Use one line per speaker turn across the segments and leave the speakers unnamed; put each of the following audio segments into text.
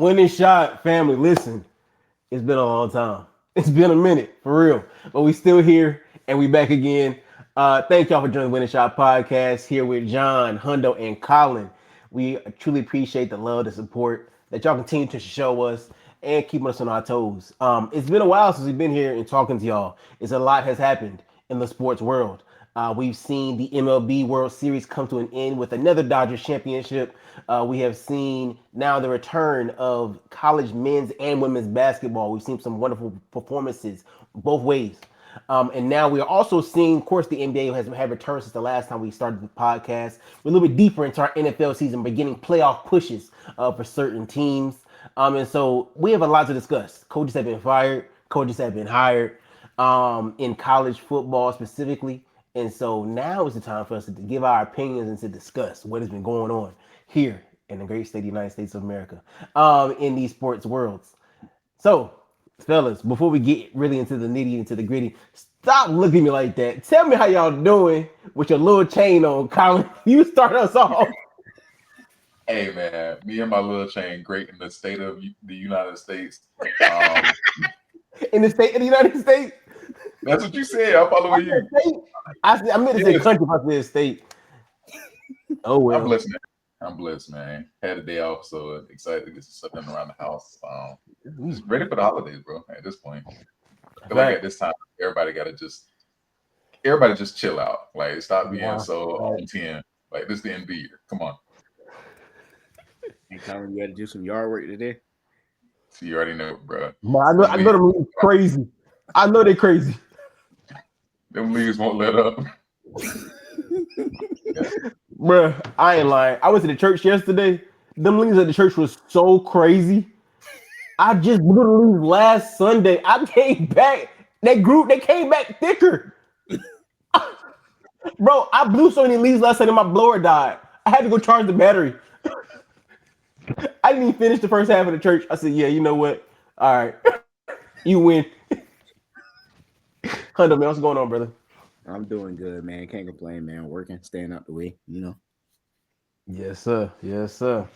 Winning shot, family. Listen, it's been a long time. It's been a minute, for real. But we still here and we back again. Thank y'all for joining the Winning Shot Podcast here with Jon, Hundo, and Collin. We truly appreciate the love, the support that y'all continue to show us and keep us on our toes. It's been a while since we've been here and talking to y'all. It's a lot has happened in the sports world. We've seen the MLB World Series come to an end with another Dodgers championship. We have seen now the return of college men's and women's basketball. We've seen some wonderful performances both ways. And now we are also seeing, of course, the NBA has returned since the last time we started the podcast. We're a little bit deeper into our NFL season, beginning playoff pushes for certain teams. And so we have a lot to discuss. Coaches have been fired. Coaches have been hired in college football specifically. And so now is the time for us to give our opinions and to discuss what has been going on here in the great state of the United States of America in these sports worlds. So, fellas, before we get really into the nitty, into the gritty, stop looking at me like that. Tell me how y'all doing with your little chain on, Collin. You start us off.
Hey, man, me and my little chain, great in the state of the United States.
In the state of the United States?
That's what you said. I'm following you.
I meant to say country, but I said state. Oh, well.
I'm blessed, man. Had a day off, so excited to get some stuff done around the house. Just ready for the holidays, bro. At this point, I feel like at this time, everybody just chill out. Like, stop being so on 10. Like, this is the end of the year. Come on.
And Collin, you got to do some yard work today.
So you already know, bro.
I know them leaves crazy. I know they're crazy.
Them leaves won't let up.
Bruh, I ain't lying. I went to the church yesterday. Them leaves at the church was so crazy. I just literally last Sunday, I came back. They came back thicker. Bro, I blew so many leaves last Sunday, my blower died. I had to go charge the battery. I didn't even finish the first half of the church. I said, yeah, you know what? All right. You win. Hundo, man, what's going on, brother?
I'm doing good, man. Can't complain, man. Working, staying out the way, you know.
Yes, sir. Yes, sir.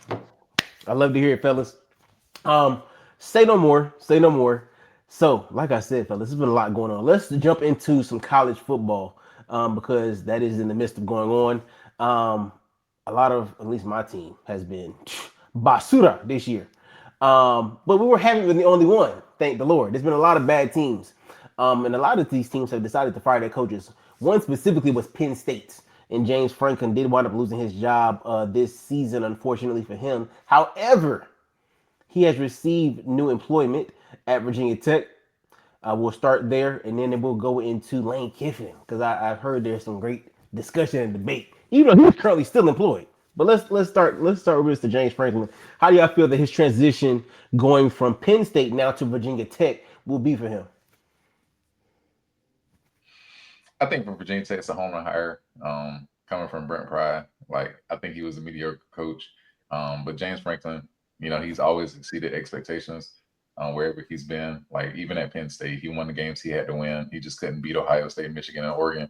I love to hear it, fellas. Say no more. Say no more. So, like I said, fellas, there's been a lot going on. Let's jump into some college football because that is in the midst of going on. A lot of, at least my team, has been basura this year. But we haven't been the only one, thank the Lord. There's been a lot of bad teams. And a lot of these teams have decided to fire their coaches. One specifically was Penn State. And James Franklin did wind up losing his job this season, unfortunately for him. However, he has received new employment at Virginia Tech. We'll start there, and then we'll go into Lane Kiffin, because I've heard there's some great discussion and debate, even though he's currently still employed. But let's start with Mr. James Franklin. How do y'all feel that his transition going from Penn State now to Virginia Tech will be for him?
I think for Virginia Tech, it's a home run hire. Coming from Brent Pry, like, I think he was a mediocre coach. But James Franklin, he's always exceeded expectations wherever he's been. Like, even at Penn State, he won the games he had to win. He just couldn't beat Ohio State, Michigan, and Oregon.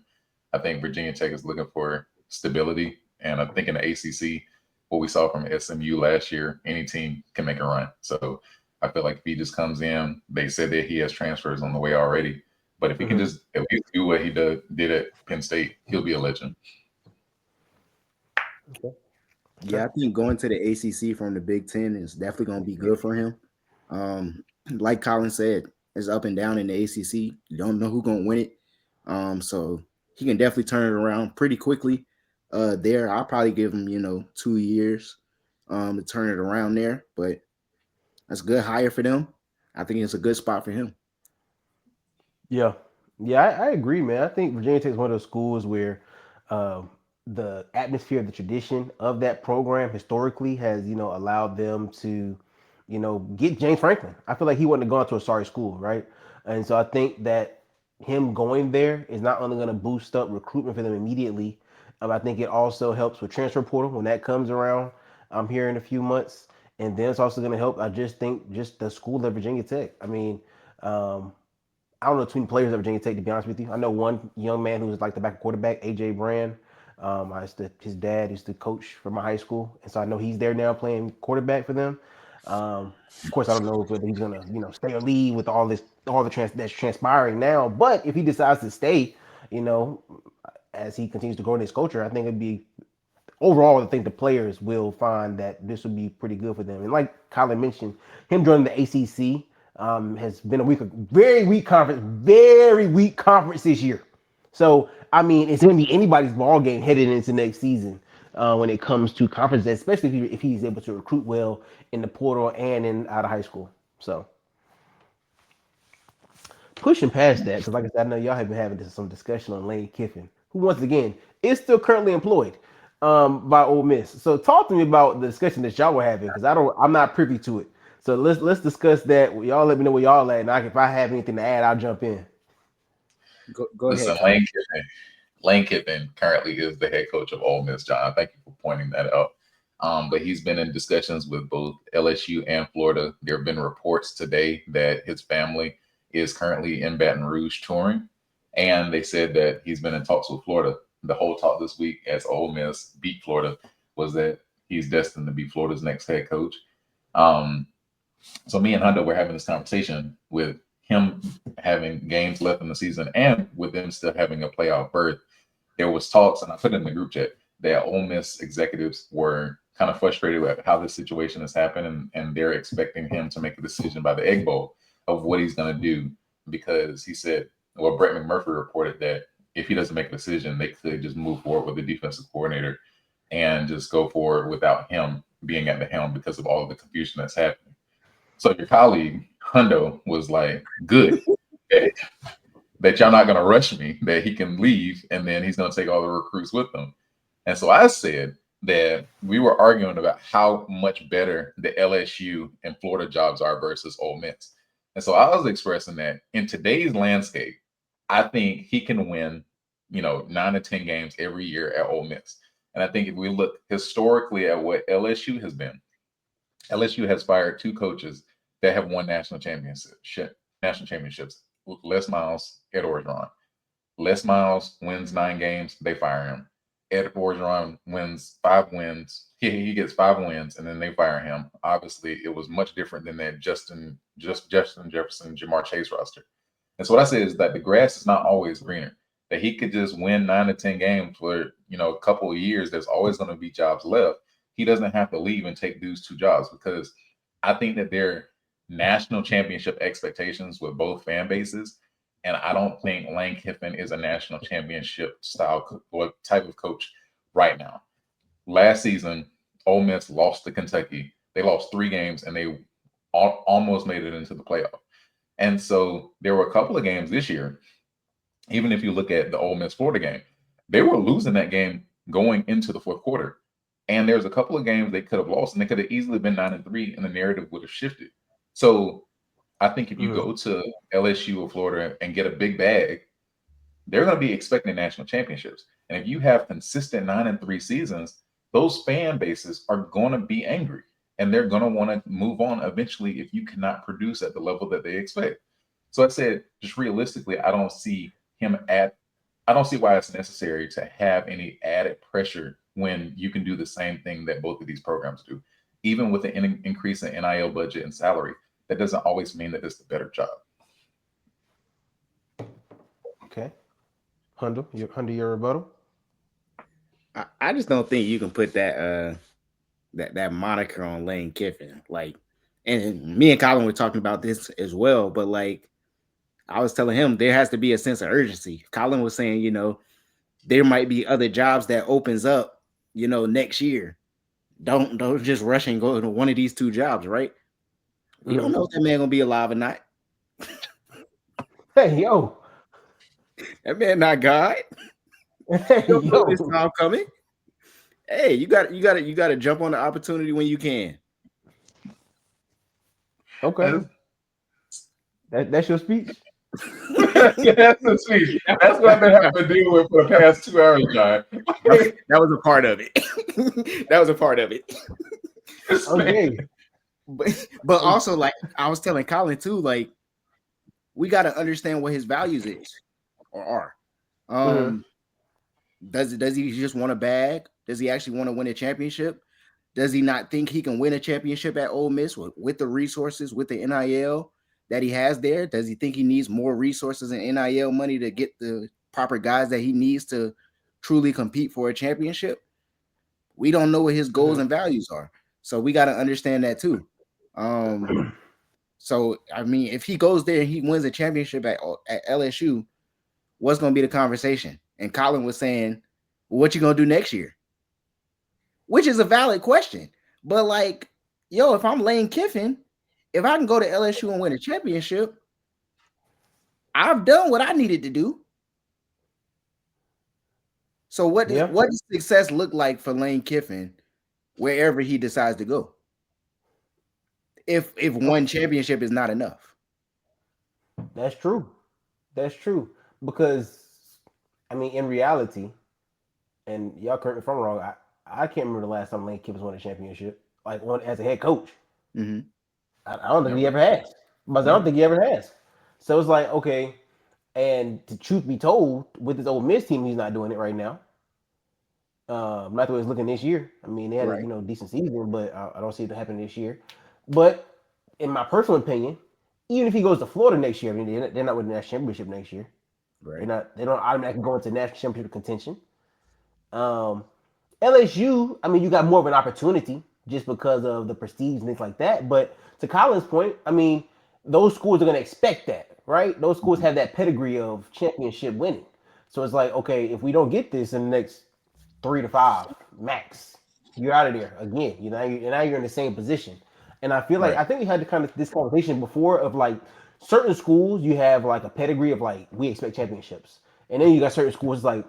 I think Virginia Tech is looking for stability. And I think in the ACC, what we saw from SMU last year, any team can make a run. So I feel like if he just comes in, they said that he has transfers on the way already. But if he can just at least do what he did at Penn State, he'll be a legend.
Okay. Yeah, I think going to the ACC from the Big Ten is definitely going to be good for him. Like Collin said, it's up and down in the ACC. You don't know who's going to win it. So he can definitely turn it around pretty quickly there. I'll probably give him, 2 years to turn it around there. But that's a good hire for them. I think it's a good spot for him.
Yeah, I agree, man. I think Virginia Tech is one of those schools where the atmosphere, the tradition of that program historically has, allowed them to, get James Franklin. I feel like he wouldn't have gone to a sorry school, right? And so I think that him going there is not only going to boost up recruitment for them immediately. I think it also helps with transfer portal when that comes around here in a few months. And then it's also going to help, I just think, just the school of Virginia Tech. I mean, I don't know too many players at Virginia Tech, to be honest with you. I know one young man who was like the backup quarterback, AJ Brand. His dad used to coach for my high school, and so I know he's there now playing quarterback for them. Of course, I don't know if he's gonna, stay or leave with all that's transpiring now. But if he decides to stay, you know, as he continues to grow in his culture, I think it'd be overall. I think the players will find that this would be pretty good for them. And like Collin mentioned, him joining the ACC has been very weak conference this year. So I mean, it's going to be anybody's ball game headed into next season when it comes to conference, especially if he's able to recruit well in the portal and in out of high school. So pushing past that, because like I said, I know y'all have been having some discussion on Lane Kiffin, who once again is still currently employed by Ole Miss. So talk to me about the discussion that y'all were having, because I'm not privy to it. So let's discuss that. Y'all let me know where y'all at, and if I have anything to add, I'll jump in.
Go
Listen,
ahead.
Lane Kiffin currently is the head coach of Ole Miss, John. Thank you for pointing that out. But he's been in discussions with both LSU and Florida. There have been reports today that his family is currently in Baton Rouge touring, and they said that he's been in talks with Florida. The whole talk this week, as Ole Miss beat Florida, was that he's destined to be Florida's next head coach. Um, so me and Hunter were having this conversation with him having games left in the season and with them still having a playoff berth. There was talks, and I put it in the group chat, that Ole Miss executives were kind of frustrated with how this situation has happened, and they're expecting him to make a decision by the Egg Bowl of what he's going to do, because he said, well, Brett McMurphy reported that if he doesn't make a decision, they could just move forward with the defensive coordinator and just go forward without him being at the helm because of all of the confusion that's happening. So your colleague Hundo was like, good, that y'all not going to rush me, that he can leave, and then he's going to take all the recruits with him. And so I said that we were arguing about how much better the LSU and Florida jobs are versus Ole Miss. And so I was expressing that in today's landscape, I think he can win, 9 to 10 games every year at Ole Miss. And I think if we look historically at what LSU has been, LSU has fired 2 coaches that have won national championships. Les Miles, Ed Orgeron. Les Miles wins 9 games, they fire him. Ed Orgeron wins 5 wins. He gets 5 wins, and then they fire him. Obviously, it was much different than that Justin Jefferson, Jamar Chase roster. And so what I say is that the grass is not always greener. That he could just win 9 to 10 games for a couple of years. There's always going to be jobs left. He doesn't have to leave and take these 2 jobs, because I think that they're national championship expectations with both fan bases. And I don't think Lane Kiffin is a national championship style or type of coach right now. Last season, Ole Miss lost to Kentucky. They lost 3 games, and they almost made it into the playoff. And so there were a couple of games this year, even if you look at the Ole Miss Florida game, they were losing that game going into the 4th quarter. And there's a couple of games they could have lost, and they could have easily been 9-3, and the narrative would have shifted. So I think if you go to LSU or Florida and get a big bag, they're going to be expecting national championships. And if you have consistent 9-3 seasons, those fan bases are going to be angry, and they're going to want to move on eventually if you cannot produce at the level that they expect. So I said, just realistically, I don't see why it's necessary to have any added pressure when you can do the same thing that both of these programs do. Even with the increase in NIL budget and salary, that doesn't always mean that it's the better job.
Okay. Hundo, your rebuttal?
I just don't think you can put that that moniker on Lane Kiffin. Like, and me and Collin were talking about this as well, but like I was telling him, there has to be a sense of urgency. Collin was saying, there might be other jobs that opens up, next year. Don't just rush and go to one of these 2 jobs, right? You don't know if that man gonna be alive or not.
Hey, yo.
That man not God.
Hey,
You don't know
yo.
this time coming. Hey, you got to jump on the opportunity when you can.
Okay. That's your speech?
Yeah, that's the speech. That's what I've been having to deal with for the past 2 hours, John.
That was a part of it. That was a part of it.
Okay.
But also, like I was telling Collin too, like we got to understand what his values is or are. Does he just want a bag? Does he actually want to win a championship? Does he not think he can win a championship at Ole Miss with the resources, with the NIL that he has there? Does he think he needs more resources and NIL money to get the proper guys that he needs to truly compete for a championship? We don't know what his goals and values are. So we got to understand that too. So, I mean, if he goes there and he wins a championship at LSU, what's going to be the conversation? And Collin was saying, well, what you going to do next year? Which is a valid question. But like, yo, if I'm Lane Kiffin, if I can go to LSU and win a championship, I've done what I needed to do. So what does success look like for Lane Kiffin wherever he decides to go? If one championship is not enough.
That's true. That's true. Because, I mean, in reality, and y'all correct me if I'm wrong, I can't remember the last time Lane Kiffin won a championship, like as a head coach.
Mm-hmm.
I don't think he ever has. But I don't think he ever has. So it's like, okay, and the truth be told, with his Ole Miss team, he's not doing it right now. Not the way it's looking this year. I mean, they had a decent season, but I don't see it happening this year. But in my personal opinion, even if he goes to Florida next year, I mean, they're not winning the national championship next year. Right. They don't automatically go into national championship contention. LSU, I mean, you got more of an opportunity just because of the prestige and things like that. But to Collin's point, I mean, those schools are going to expect that, right? Those schools have that pedigree of championship winning. So it's like, okay, if we don't get this in the next 3 to 5 max, you're out of there again. Now you're in the same position. And I feel like I think we had this conversation before of like certain schools you have like a pedigree of like we expect championships, and then you got certain schools like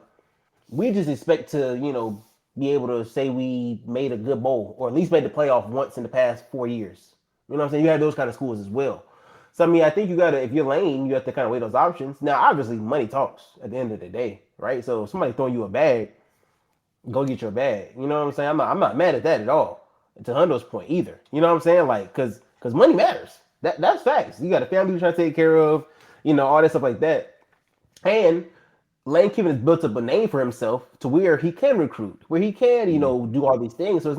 we just expect to be able to say we made a good bowl or at least made the playoff once in the past 4 years. You know what I'm saying? You have those kind of schools as well. So I mean, I think you gotta, if you're Lane, you have to kind of weigh those options. Now, obviously, money talks at the end of the day, right? So if somebody throwing you a bag, go get your bag. You know what I'm saying? I'm not mad at that at all. To Hondo's point either. You know what I'm saying? Like, cause money matters. That's facts. You got a family you're trying to take care of, all that stuff like that. And Lane Kiffin has built up a name for himself to where he can recruit, where he can, do all these things. So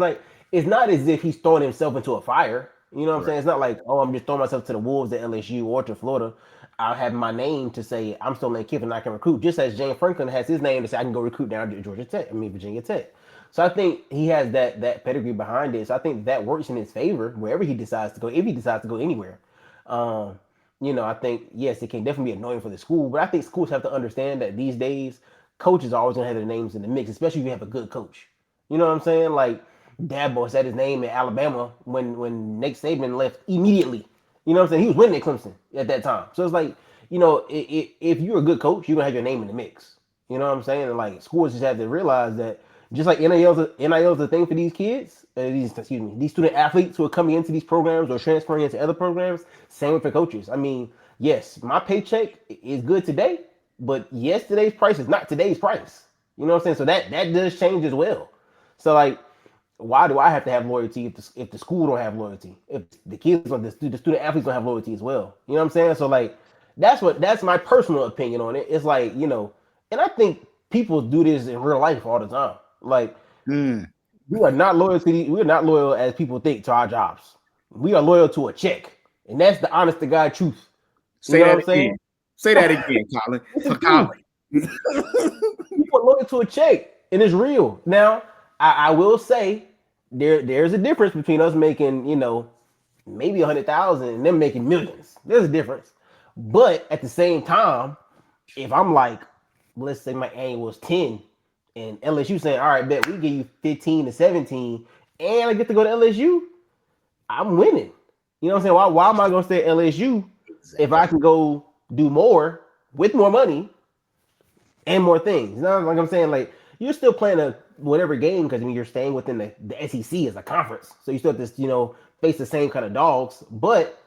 it's not as if he's throwing himself into a fire. You know what I'm saying? It's not like, oh, I'm just throwing myself to the wolves at LSU or to Florida. I'll have my name to say I'm still Lane Kiffin and I can recruit, just as James Franklin has his name to say I can go recruit down to Virginia Tech. So I think he has that pedigree behind it. So I think that works in his favor wherever he decides to go, if he decides to go anywhere. I think, yes, it can definitely be annoying for the school, but I think schools have to understand that these days, coaches are always going to have their names in the mix, especially if you have a good coach. You know what I'm saying? Like, Dabo said his name in Alabama when Nick Saban left immediately. You know what I'm saying? He was winning at Clemson at that time. So it's like, if you're a good coach, you're going to have your name in the mix. You know what I'm saying? And like, schools just have to realize that just like NIL is a thing for these kids, these student athletes who are coming into these programs or transferring into other programs, same for coaches. I mean, yes, my paycheck is good today, but yesterday's price is not today's price. You know what I'm saying? So that does change as well. So like, why do I have to have loyalty if the school don't have loyalty? If the kids or the student athletes don't have loyalty as well? You know what I'm saying? So like, that's my personal opinion on it. It's like, and I think people do this in real life all the time. Like, we are not loyal we're not loyal as people think to our jobs. We are loyal to a check, and that's the honest to God truth.
Say that again. Say that again, Collin. For Collin.
People are loyal to a check, and it's real. Now, I will say there's a difference between us making, maybe 100,000 and them making millions. There's a difference, but at the same time, if I'm like, let's say my annual was 10. And LSU saying, all right, bet we give you 15 to 17, and I get to go to LSU, I'm winning. You know what I'm saying? Why am I going to stay at LSU if I can go do more with more money and more things? You know, like I'm saying, like you're still playing a whatever game because you're staying within the SEC as a conference, so you still have to face the same kind of dogs. But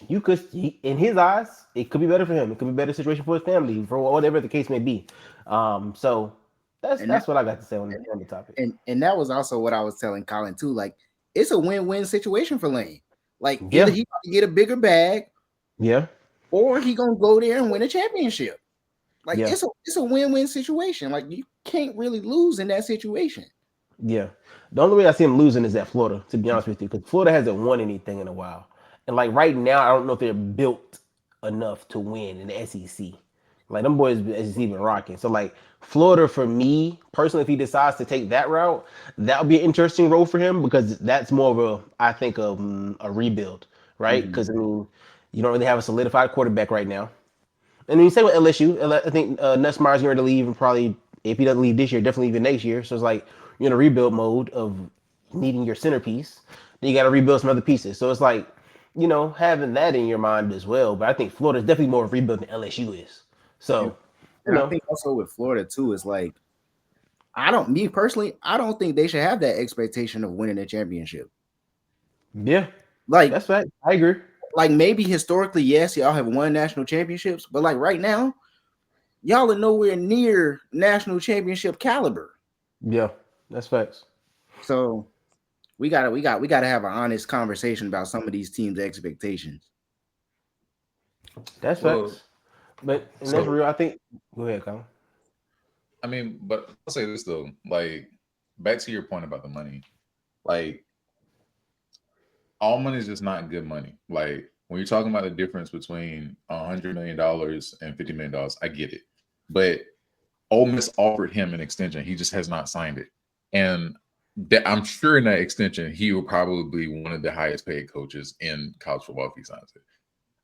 you could, in his eyes, it could be better for him. It could be a better situation for his family, for whatever the case may be. So that's what I got to say on the topic.
And that was also what I was telling Collin too. Like, it's a win-win situation for Lane. Like, either he got to get a bigger bag, or he gonna go there and win a championship. Like, it's a win-win situation. Like, you can't really lose in that situation.
Yeah. The only way I see him losing is at Florida, to be honest with you, because Florida hasn't won anything in a while. And like right now, I don't know if they're built enough to win in the SEC. Like them boys, the SEC been rocking. So like Florida, for me personally, if he decides to take that route, that would be an interesting role for him because that's more of a, I think, of a rebuild, right?
Mhm.
Because I mean, you don't really have a solidified quarterback right now. And then you say with LSU, I think Nussmeier's going to leave, and probably if he doesn't leave this year, definitely even next year. So it's like you're in a rebuild mode of needing your centerpiece. Then you got to rebuild some other pieces. So it's like, having that in your mind as well. But I think Florida's definitely more of a rebuild than LSU is.
And
So, you
and I
know,
think also with Florida too, it's like me personally, I don't think they should have that expectation of winning a championship.
yeah,
Like
that's fact. I agree.
maybe historically, yes, y'all have won national championships, but like right now, y'all are nowhere near national championship caliber.
Yeah, that's facts.
So we gotta have an honest conversation about some of these teams' expectations.
That's
Well,
facts. But and that's
so
real. I think. Go ahead, Colin.
I mean, but I'll say this though, like back to your point about the money, like all money is just not good money. Like when you're talking about the difference between $100 million and $50 million, I get it, but Ole Miss offered him an extension. He just has not signed it, and that I'm sure in that extension he will probably be one of the highest paid coaches in college football if he signs it.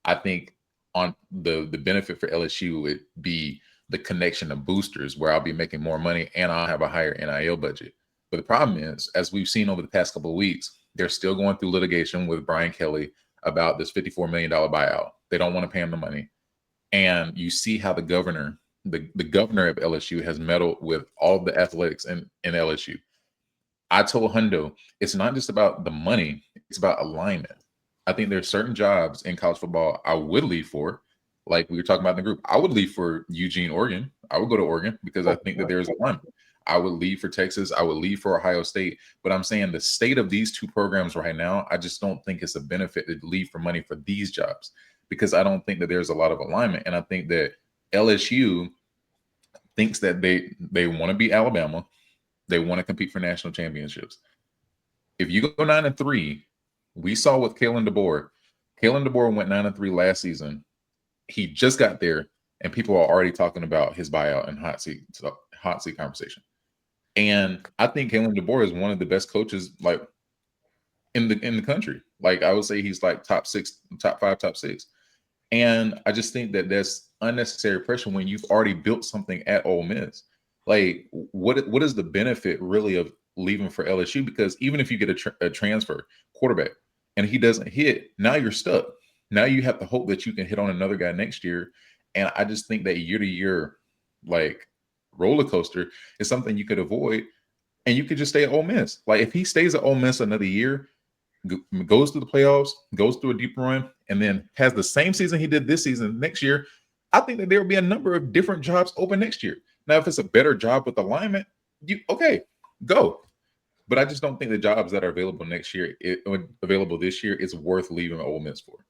I think on the benefit for LSU would be the connection of boosters where I'll be making more money and I'll have a higher NIL budget. But the problem is, as we've seen over the past couple of weeks, they're still going through litigation with Brian Kelly about this $54 million buyout. They don't want to pay him the money. And you see how the governor of LSU has meddled with all the athletics in LSU. I told Hundo, it's not just about the money, it's about alignment. I think there's certain jobs in college football I would leave for, like we were talking about in the group. I would leave for Eugene, Oregon. I would go to Oregon because I think that there's alignment. I would leave for Texas. I would leave for Ohio State. But I'm saying the state of these two programs right now, I just don't think it's a benefit to leave for money for these jobs because I don't think that there's a lot of alignment. And I think that LSU thinks that they want to be Alabama. They want to compete for national championships. If you go 9-3, we saw with Kalen DeBoer. Kalen DeBoer went 9-3 last season. He just got there, and people are already talking about his buyout and hot seat conversation. And I think Kalen DeBoer is one of the best coaches like in the country. Like I would say he's like top 6, top 5, top 6. And I just think that that's unnecessary pressure when you've already built something at Ole Miss. Like, what is the benefit really of leaving for LSU? Because even if you get a transfer quarterback and he doesn't hit, now you're stuck. Now you have to hope that you can hit on another guy next year. And I just think that year to year, like roller coaster is something you could avoid, and you could just stay at Ole Miss. Like if he stays at Ole Miss another year, goes through the playoffs, goes through a deep run, and then has the same season he did this season next year, I think that there will be a number of different jobs open next year. Now, if it's a better job with alignment, go. But I just don't think the jobs that are available next year, available this year, is worth leaving Ole Miss for.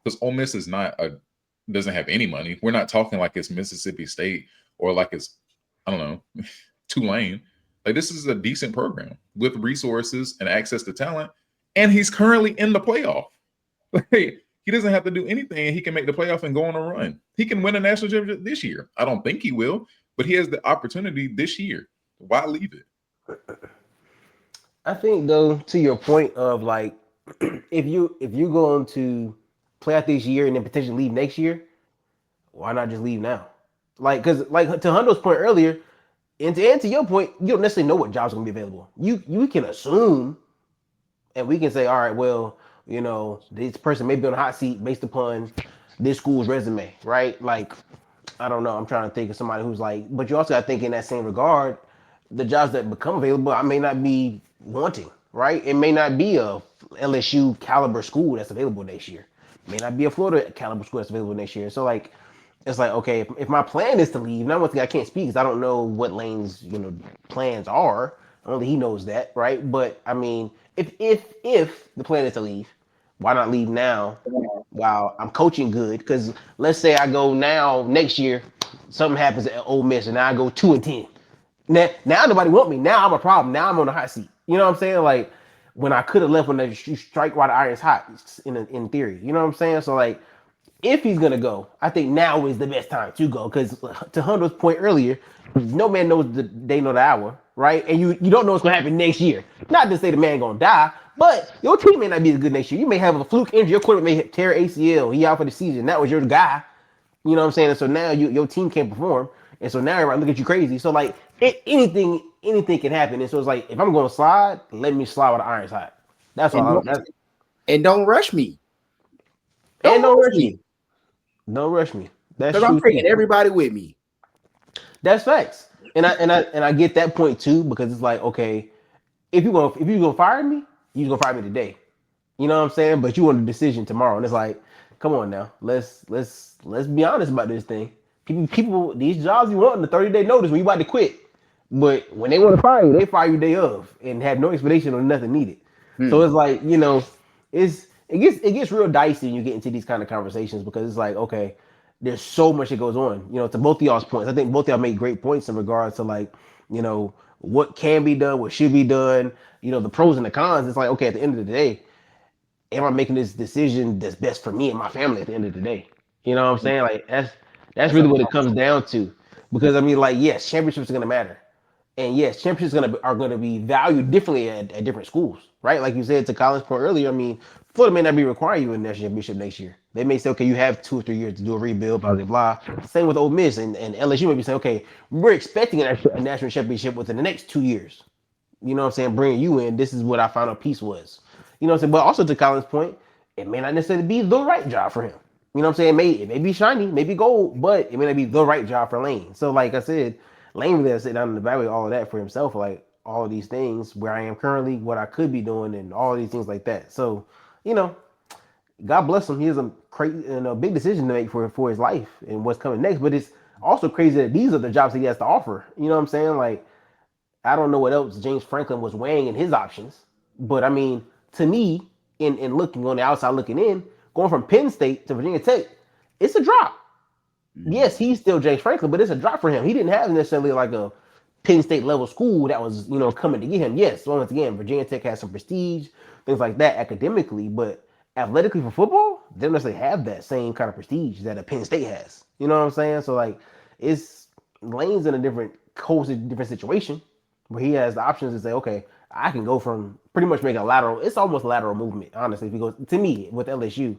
Because Ole Miss doesn't have any money. We're not talking like it's Mississippi State or like it's, I don't know, Tulane. Like this is a decent program with resources and access to talent, and he's currently in the playoff. Like, he doesn't have to do anything, and he can make the playoff and go on a run. He can win a national championship this year. I don't think he will, but he has the opportunity this year. Why leave it?
I think though, to your point of like, if you're going to play out this year and then potentially leave next year, why not just leave now? Like, because like to Hundo's point earlier, and to answer your point, you don't necessarily know what jobs are gonna be available. You can assume, and we can say, all right, well, this person may be on a hot seat based upon this school's resume, right? Like, I don't know. I'm trying to think of somebody who's like, but you also got to think in that same regard, the jobs that become available, I may not be wanting, right? It may not be a LSU caliber school that's available next year. It may not be a Florida caliber school that's available next year. So like, it's like, okay, if my plan is to leave, now one thing I can't speak because I don't know what Lane's plans are. Only he knows that, right? But I mean, if the plan is to leave, why not leave now while I'm coaching good? Because let's say I go now next year, something happens at Ole Miss and now I go 2-10. Now nobody want me. Now I'm a problem. Now I'm on the hot seat. You know what I'm saying? Like when I could have left when you strike while the iron's hot. In theory, you know what I'm saying? So like if he's gonna go, I think now is the best time to go. Because to Hunter's point earlier, no man knows the day nor the hour, right? And you don't know what's gonna happen next year. Not to say the man gonna die, but your team may not be as good next year. You may have a fluke injury. Your quarterback may tear ACL. He out for the season. That was your guy. You know what I'm saying? And so now your team can't perform. And so now everybody look at you crazy. So like anything can happen. And so it's like if I'm gonna slide, let me slide with the iron's hot. That's
And
all.
don't rush me.
Don't rush me. Don't rush me. That's
Because
true.
I'm taking everybody with me.
That's facts. And I get that point too, because it's like, okay, if you gonna fire me, you gonna fire me today. You know what I'm saying? But you want a decision tomorrow. And it's like, come on now. Let's be honest about this thing. People these jobs you want in the 30-day notice when you about to quit. But when they want to fire you, they fire you day of and have no explanation or nothing needed. So it's like, it gets real dicey when you get into these kind of conversations because it's like, okay, there's so much that goes on. To both of y'all's points. I think both of y'all made great points in regards to like, what can be done, what should be done, the pros and the cons. It's like, okay, at the end of the day, am I making this decision that's best for me and my family at the end of the day? You know what I'm saying? Like that's really what it comes down to. Because I mean, like, yes, championships are gonna matter. And yes, championships are gonna be valued differently at different schools, right? Like you said to Colin's point earlier, I mean, Florida may not be requiring you in national championship next year. They may say, okay, you have 2 or 3 years to do a rebuild, blah blah blah. Same with Ole Miss and LSU may be saying, okay, we're expecting a national championship within the next 2 years. You know what I'm saying? Bringing you in, this is what our final piece was. You know what I'm saying? But also to Colin's point, it may not necessarily be the right job for him. You know what I'm saying? It may be shiny, maybe gold, but it may not be the right job for Lane. So like I said, Lane really has to sit down and evaluate all of that for himself, like all of these things, where I am currently, what I could be doing, and all of these things like that. So, God bless him. He has a crazy and a big decision to make for his life and what's coming next. But it's also crazy that these are the jobs that he has to offer. You know what I'm saying? Like, I don't know what else James Franklin was weighing in his options, but I mean, to me, in looking on the outside looking in, going from Penn State to Virginia Tech, it's a drop. Yes, he's still James Franklin, but it's a drop for him. He didn't have necessarily like a Penn State level school that was, coming to get him. Yes, once again, Virginia Tech has some prestige, things like that academically, but athletically for football, they don't necessarily have that same kind of prestige that a Penn State has. You know what I'm saying? So like, it's Lane's in a different situation where he has the options to say, okay, I can go from pretty much make a lateral. It's almost lateral movement, honestly. If you go to me with LSU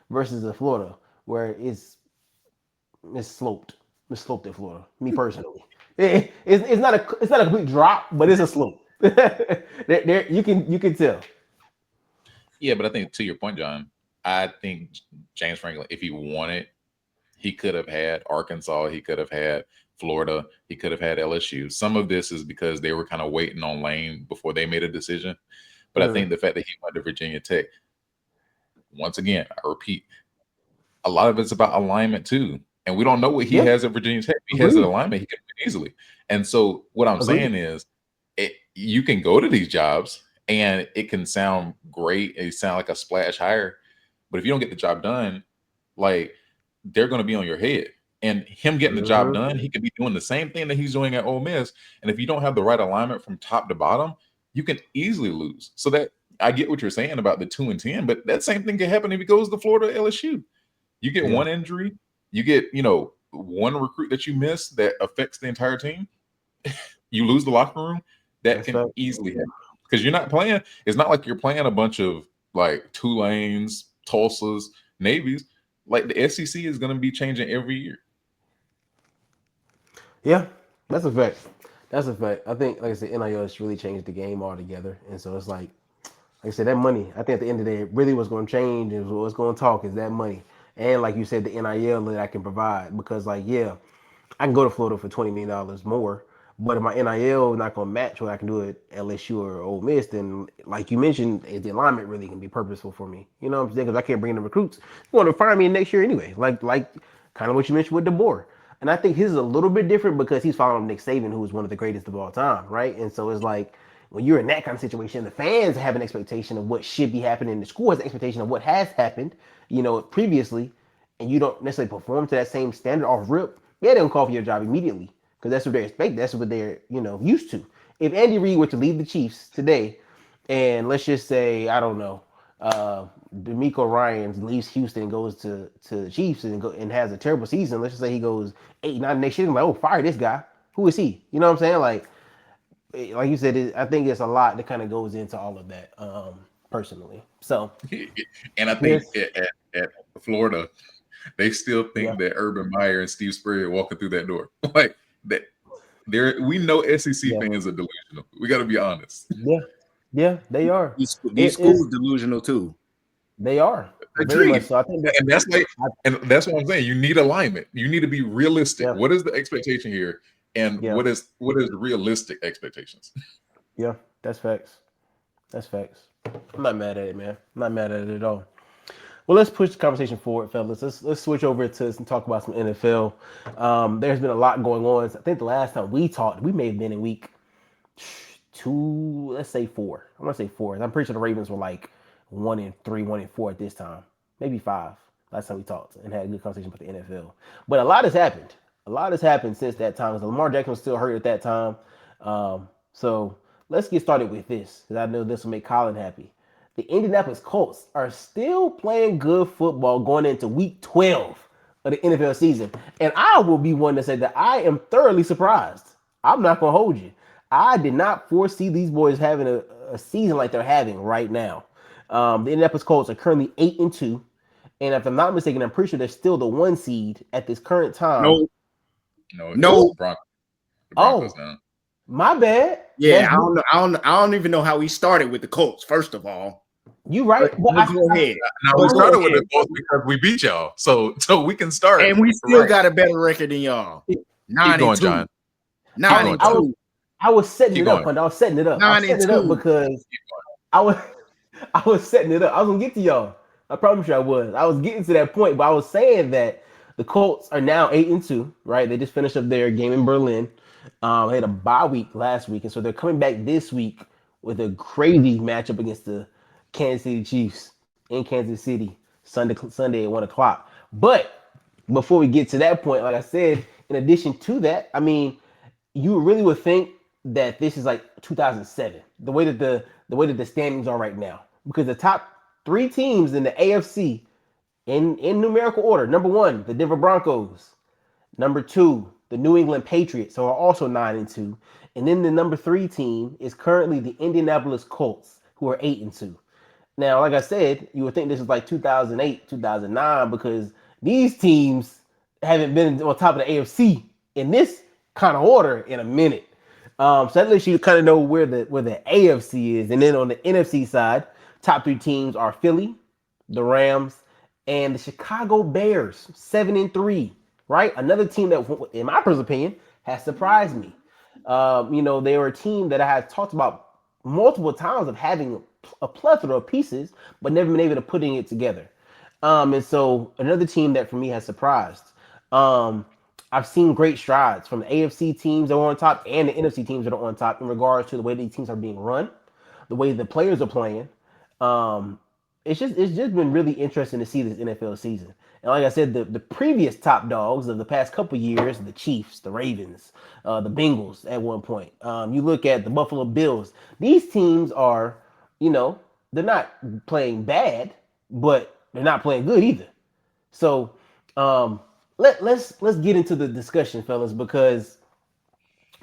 versus the Florida, where it's sloped. It's sloped in Florida. Me personally, it's not a complete drop, but it's a slope. there you can tell.
Yeah, but I think to your point, John, I think James Franklin, if he wanted, he could have had Arkansas, he could have had Florida, he could have had LSU. Some of this is because they were kind of waiting on Lane before they made a decision. But I think the fact that he went to Virginia Tech, once again, I repeat, a lot of it's about alignment too. And we don't know what he has at Virginia Tech. If he has an alignment, he can win easily. And so what I'm saying is you can go to these jobs and it can sound great. It sound like a splash hire. But if you don't get the job done, like they're going to be on your head. And him getting the job done, he could be doing the same thing that he's doing at Ole Miss. And if you don't have the right alignment from top to bottom, you can easily lose. So that I get what you're saying about the 2-10, but that same thing can happen if he goes to Florida LSU. You get one injury, you get, one recruit that you miss that affects the entire team. You lose the locker room. That can easily happen because you're not playing. It's not like you're playing a bunch of like Tulanes, Tulsas, Navies. Like the SEC is going to be changing every year.
Yeah, that's a fact. That's a fact. I think, like I said, NIL has really changed the game altogether, and so it's like I said, that money. I think at the end of the day, really what's going to change and what's going to talk is that money, and like you said, the NIL that I can provide. Because like, yeah, I can go to Florida for $20 million more, but if my NIL is not going to match what I can do at LSU or Ole Miss, then like you mentioned, the alignment really can be purposeful for me. You know what I'm saying? Because I can't bring in the recruits. You want to fire me next year anyway. Like kind of what you mentioned with DeBoer. And I think his is a little bit different because he's following Nick Saban, who is one of the greatest of all time, right? And so it's like when you're in that kind of situation, the fans have an expectation of what should be happening. The school has an expectation of what has happened, previously, and you don't necessarily perform to that same standard off rip. Yeah, they don't call for your job immediately. because that's what they expect. That's what they're used to. If Andy Reid were to leave the Chiefs today, and let's just say I don't know, D'Amico Ryans leaves Houston and goes to the Chiefs and has a terrible season. Let's just say he goes 8-9 next year. I'm like, oh, fire this guy. Who is he? You know what I'm saying? Like you said, I think it's a lot that kind of goes into all of that. Personally, so
and I think at Florida, they still think that Urban Meyer and Steve Spurrier are walking through that door like that. We know SEC fans are delusional. We got to be honest.
Yeah, they are.
These schools delusional too.
They are very much so. I think
and that's what I'm saying. You need alignment. You need to be realistic. What is the expectation here, and what is realistic expectations?
Yeah, that's facts. That's facts. I'm not mad at it, man. I'm not mad at it at all. Well, let's push the conversation forward, fellas. Let's switch over to talk about some NFL. There's been a lot going on. I think the last time we talked, we may have been in week 2, let's say 4. I'm gonna say 4. I'm pretty sure the Ravens were like 1-3, 1-4 at this time, maybe 5. Last time we talked and had a good conversation about the NFL. But a lot has happened. A lot has happened since that time. Lamar Jackson was still hurt at that time. So let's get started with this, because I know this will make Collin happy. The Indianapolis Colts are still playing good football going into week 12 of the NFL season. And I will be one to say that I am thoroughly surprised. I'm not going to hold you. I did not foresee these boys having a season like they're having right now. The Indianapolis Colts are currently 8-2. And if I'm not mistaken, I'm pretty sure they're still the 1 seed at this current time.
No.
Broncos now.
My bad.
Yeah, I don't even know how we started with the Colts. First of all,
you right.
But go ahead.
Now we started with the Colts because we beat y'all, so we can start.
And we still got a better record than y'all. 9-2.
John.
9-2.
I was setting it up, and I was setting it up. I was setting it up because I was setting it up. I was gonna get to y'all. I promise you I was. I was getting to that point, but I was saying that the Colts are now 8-2. Right? They just finished up their game in Berlin. They had a bye week last week, and so they're coming back this week with a crazy matchup against the Kansas City Chiefs in Kansas City Sunday at 1:00. But before we get to that point, like I said, in addition to that, I mean, you really would think that this is like 2007, the way that the standings are right now, because the top 3 teams in the AFC in numerical order: number 1, the Denver Broncos; number 2, the New England Patriots, who are also 9-2. And then the number 3 team is currently the Indianapolis Colts, who are 8-2. Now, like I said, you would think this is like 2008, 2009, because these teams haven't been on top of the AFC in this kind of order in a minute. So that lets you kind of know where the AFC is. And then on the NFC side, top 3 teams are Philly, the Rams, and the Chicago Bears, 7-3. Right? Another team that, in my personal opinion, has surprised me. They were a team that I had talked about multiple times of having a plethora of pieces, but never been able to putting it together. And so another team that for me has surprised. I've seen great strides from the AFC teams that are on top and the NFC teams that are on top in regards to the way these teams are being run, the way the players are playing. It's just been really interesting to see this NFL season. And like I said, the previous top dogs of the past couple years, the Chiefs, the Ravens, the Bengals at one point. You look at the Buffalo Bills. These teams are, they're not playing bad, but they're not playing good either. So let's get into the discussion, fellas, because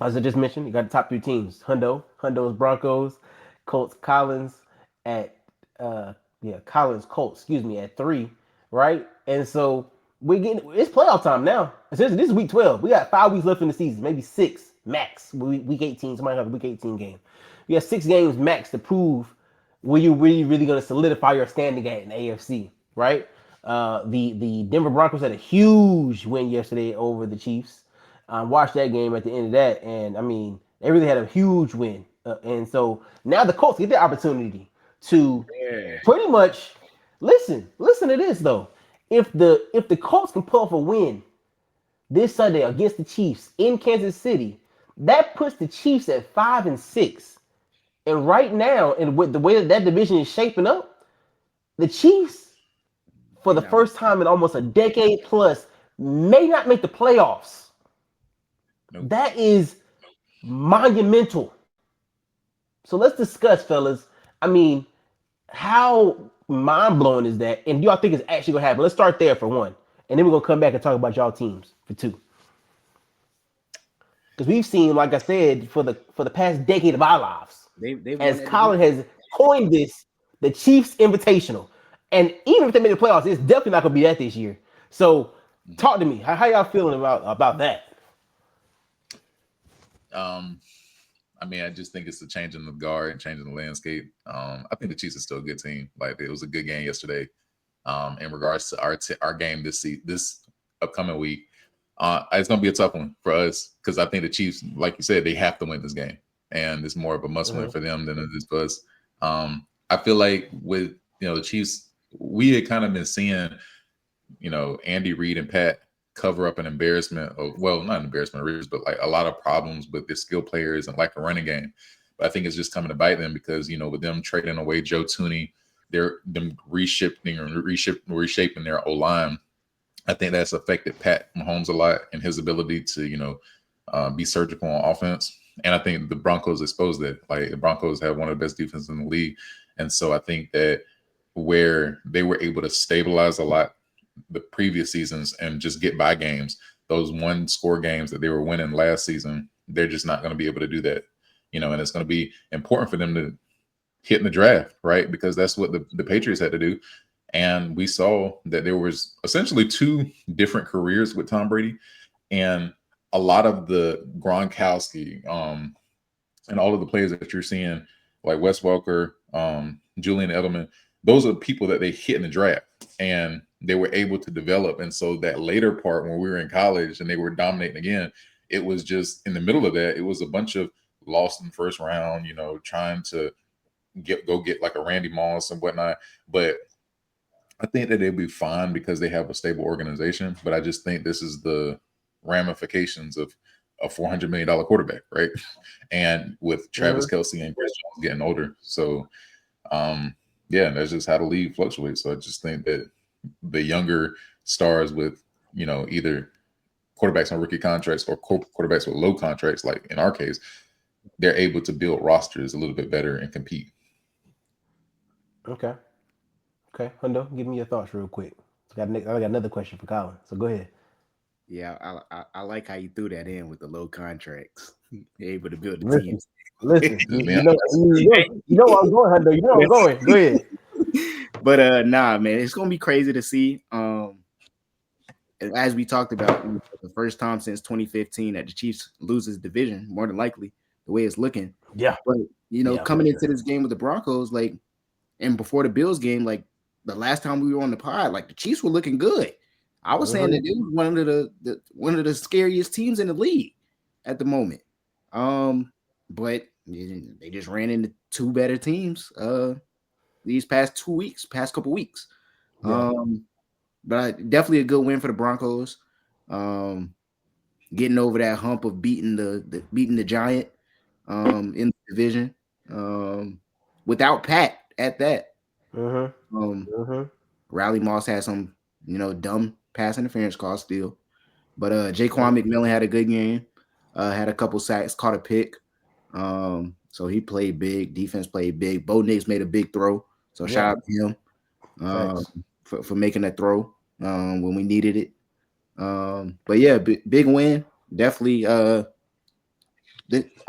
as I just mentioned, you got the top 3 teams: Hondo's Broncos, Colts, Collins at Collins Colts, at 3, right? And so it's playoff time now. Essentially, this is week 12. We got 5 weeks left in the season, maybe 6 max. Week 18, somebody have a week 18 game. You got 6 games max to prove where you really going to solidify your standing at in the AFC, right? The Denver Broncos had a huge win yesterday over the Chiefs. Watched that game at the end of that, and I mean, they really had a huge win. And so now the Colts get the opportunity to pretty much listen to this though. If the Colts can pull off a win this Sunday against the Chiefs in Kansas City, that puts the Chiefs at 5-6. And right now, and with the way that division is shaping up, the Chiefs, for the first time in almost a decade plus, may not make the playoffs.
Nope.
That is monumental. So let's discuss, fellas. I mean, how mind blowing is that? And do y'all think it's actually gonna happen? Let's start there for one, and then we're gonna come back and talk about y'all teams for two. Because we've seen, like I said, for the past decade of our lives,
They won
as
that
Collin
division.
has coined this, the Chiefs Invitational. And even if they make the playoffs, it's definitely not gonna be that this year. So
Mhm.
talk to me. How y'all feeling about that?
Um, I mean, I just think it's a change in the guard and changing the landscape. I think the Chiefs are still a good team. Like it was a good game yesterday. In regards to our game this upcoming week, it's gonna be a tough one for us because I think the Chiefs, like you said, they have to win this game, and it's more of a must win
Mm-hmm.
for them than it is for us. I feel like with the Chiefs, we had kind of been seeing Andy Reid and Pat cover up an embarrassment of, well, not an embarrassment of riches, but like a lot of problems with their skill players and like a running game. But I think it's just coming to bite them because, with them trading away Joe Tooney, they're them reshaping their O line. I think that's affected Pat Mahomes a lot and his ability to, be surgical on offense. And I think the Broncos exposed that. Like the Broncos have one of the best defenses in the league. And so I think that where they were able to stabilize a lot the previous seasons and just get by games, those one score games that they were winning last season, they're just not going to be able to do that. And it's going to be important for them to hit in the draft, right? Because that's what the Patriots had to do. And we saw that there was essentially two different careers with Tom Brady. And a lot of the Gronkowski and all of the players that you're seeing, like Wes Welker, Julian Edelman, those are people that they hit in the draft and they were able to develop. And so that later part when we were in college and they were dominating again, it was just in the middle of that, it was a bunch of lost in the first round, trying to get like a Randy Moss and whatnot. But I think that they'll be fine because they have a stable organization. But I just think this is the ramifications of a $400 million quarterback, right? And with Travis
Mm-hmm.
Kelsey and Chris Jones getting older. So yeah, that's just how the league fluctuates. So I just think that the younger stars with, either quarterbacks on rookie contracts or quarterbacks with low contracts, like in our case, they're able to build rosters a little bit better and compete.
Okay. Okay. Hundo, give me your thoughts real quick. I got another question for Collin. So go ahead.
Yeah, I like how you threw that in with the low contracts. They're able to build the
Listen,
teams.
listen.
Just
You
being
know,
honest.
you know where I'm going, Hundo. You know where I'm going. Go ahead.
But nah, man, it's gonna be crazy to see. As we talked about, the first time since 2015 that the Chiefs loses division, more than likely, the way it's looking.
Yeah.
But
Yeah, for
coming into
sure.
this game with the Broncos, like, and before the Bills game, like the last time we were on the pod, like the Chiefs were looking good. I was saying that
Mm-hmm.
they was one of the scariest teams in the league at the moment. But they just ran into two better teams these past 2 weeks, past couple weeks.
Yeah.
But definitely a good win for the Broncos. Um, Getting over that hump of beating beating the Giant in the division. Without Pat at that.
Mm-hmm.
Um,
Mm-hmm.
Riley Moss had some, dumb pass interference calls still. But
Yep.
Jaquan McMillan had a good game. Had a couple sacks, caught a pick. So he played big. Defense played big. Bo Nix made a big throw. So
Yeah.
shout out to him
Thanks.
for making that throw when we needed it. But yeah, big win. Definitely. I'm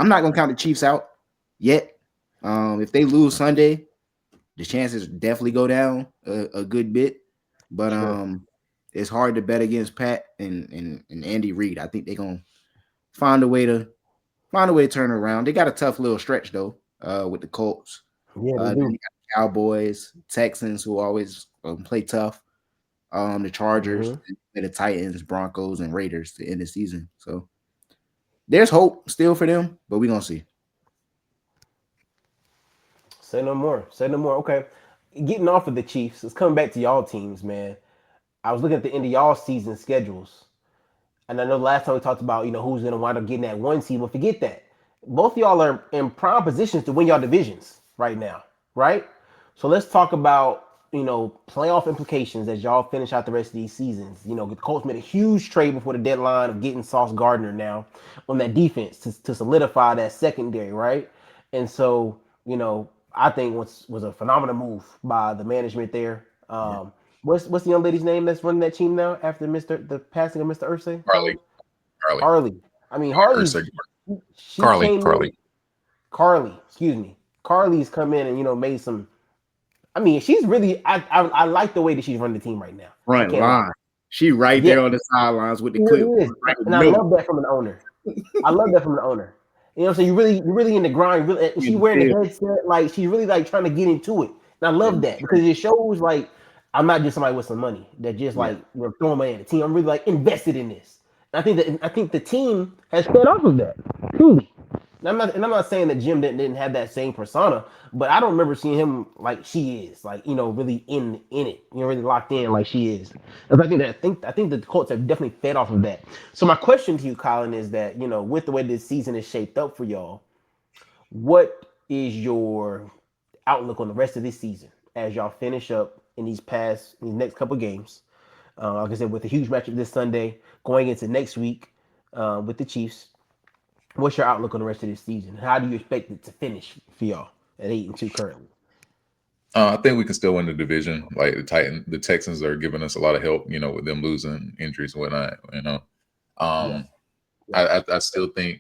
not gonna count the Chiefs out yet. If they lose Sunday, the chances definitely go down a good bit. But
Sure.
it's hard to bet against Pat and Andy Reid. I think they're gonna find a way to turn it around. They got a tough little stretch though, with the Colts.
Yeah, they
Then you
do.
got the Cowboys, Texans, who always play tough. The Chargers,
Mm-hmm.
the Titans, Broncos, and Raiders to end the season. So there's hope still for them, but we're gonna see.
Say no more. Say no more. Okay. Getting off of the Chiefs, let's come back to y'all teams, man. I was looking at the end of y'all season schedules. And I know last time we talked about, who's gonna wind up getting that one seed, but forget that. Both of y'all are in prime positions to win y'all divisions right now, right? So let's talk about, playoff implications as y'all finish out the rest of these seasons. The Colts made a huge trade before the deadline of getting Sauce Gardner now on that defense to solidify that secondary, right? And so, I think was a phenomenal move by the management there. What's the young lady's name that's running that team now after the passing of Mr. Ursay?
Carly.
Harley. I mean, Harley's
Ursay.
she
Carly.
came in. Carly, excuse me. Carly's come in and made some. I mean, she's really. I like the way that she's running the team right now.
Front line. She right there on the sidelines with the clip.
Right, and I love that from an owner. I love that from an owner. So you're really in the grind. She's wearing the headset, like she's really like trying to get into it. And I love that because it shows like I'm not just somebody with some money that just like throwing money at the team. I'm really like invested in this. And I think the team has fed off of that. Truly. And I'm not saying that Jim didn't have that same persona, but I don't remember seeing him like she is, like really in it, really locked in like she is. And I think the Colts have definitely fed off of that. So my question to you, Collin, is that with the way this season is shaped up for y'all, what is your outlook on the rest of this season as y'all finish up in these next couple games? Like I said, with a huge matchup this Sunday, going into next week with the Chiefs. What's your outlook on the rest of this season? How do you expect it to finish for y'all at 8-2 currently?
I think we can still win the division. Like the Texans are giving us a lot of help, with them losing injuries and whatnot. I still think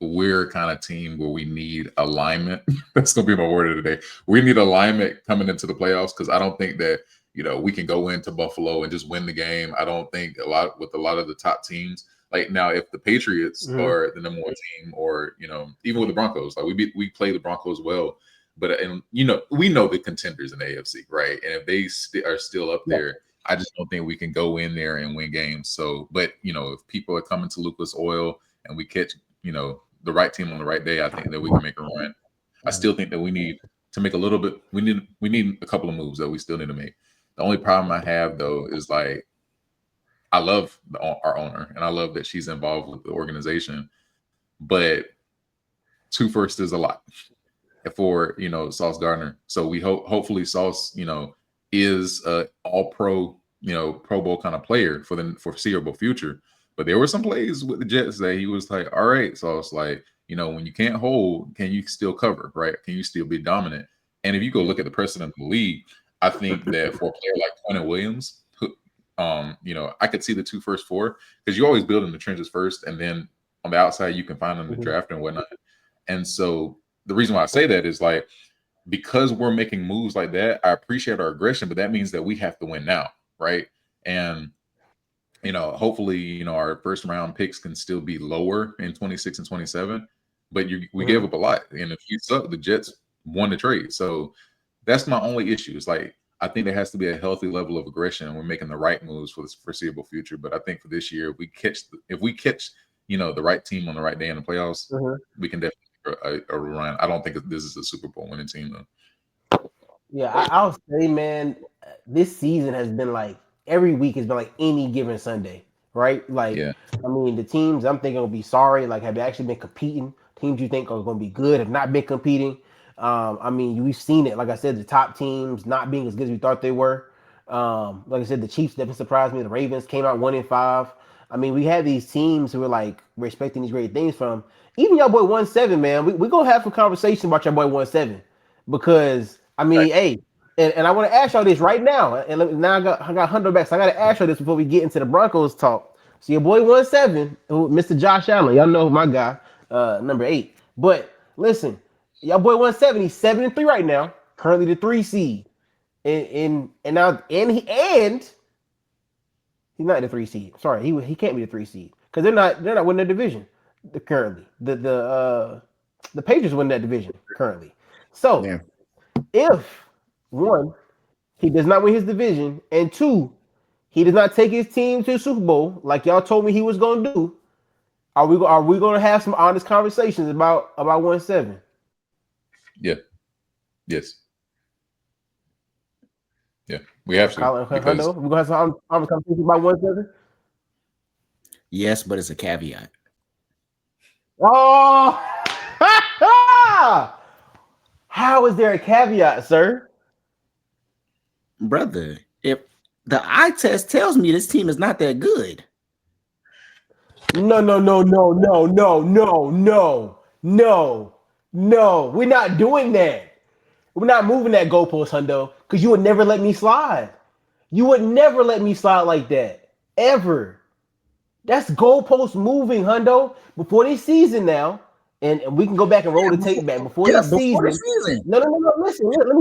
we're kind of team where we need alignment. That's gonna be my word of the day. We need alignment coming into the playoffs because I don't think that we can go into Buffalo and just win the game. I don't think a lot of the top teams. Like now, if the Patriots are the number one team, or even with the Broncos, like we play the Broncos well, but we know the contenders in the AFC, right? And if they are still up there, I just don't think we can go in there and win games. So, but if people are coming to Lucas Oil and we catch the right team on the right day, I think that we can make a run. I still think that we need to make a little bit. We need a couple of moves that we still need to make. The only problem I have though is like, I love our owner, and I love that she's involved with the organization. But 2 firsts is a lot for Sauce Gardner. So we hopefully Sauce is a all pro Pro Bowl kind of player for the foreseeable future. But there were some plays with the Jets that he was like, all right, Sauce, like when you can't hold, can you still cover, right? Can you still be dominant? And if you go look at the precedent of the league, I think that for a player like Quentin Williams, I could see the 2 first 4 because you always build in the trenches first, and then on the outside you can find them in the draft and whatnot. And so the reason why I say that is like because we're making moves like that, I appreciate our aggression, but that means that we have to win now, right? And hopefully, our first round picks can still be lower in 26 and 27, but we gave up a lot, and if you suck, the Jets won the trade. So that's my only issue. It's like I think there has to be a healthy level of aggression, and we're making the right moves for the foreseeable future. But I think for this year, if we catch the right team on the right day in the playoffs, we can definitely a run. I don't think this is a Super Bowl winning team though.
Yeah, I'll say, man, this season has been like every week has been like any given Sunday, right? Like, I mean, the teams I'm thinking will be sorry. Like, have they actually been competing? Teams you think are going to be good have not been competing. I mean, we've seen it. Like I said, the top teams not being as good as we thought they were. Like I said, the Chiefs definitely surprised me. The Ravens came out 1-5. I mean, we had these teams who were like we're expecting these great things from. Even y'all boy 1-7, man. We gonna have some conversation about your boy 1-7 because I mean, hey, and I want to ask y'all this right now. And now I got Hunter back, so I got to ask y'all this before we get into the Broncos talk. So your boy 1-7, Mr. Josh Allen, y'all know my guy, number 8. But listen, y'all boy 1-7, he's 7-3 right now, currently the 3 seed, and he's not the 3 seed. Sorry, he can't be the 3 seed because they're not winning the division currently. The Patriots win that division currently. So if 1, he does not win his division, and 2, he does not take his team to the Super Bowl like y'all told me he was going to do, are we going to have some honest conversations about 1-7?
Yeah. Yes. Yeah, we have to.
Collin, we're going to have some honest conversations about 1-7?
Yes, but it's a caveat.
Oh! How is there a caveat, sir?
brother. If the eye test tells me this team is not that good,
No. We're not doing that. We're not moving that goalpost, Hundo, because you would never let me slide. You would never let me slide like that. Ever. That's goalpost moving, Hundo. Before this season now, and we can go back and roll the tape back. Before this
before the
season.
season.
No. Listen, let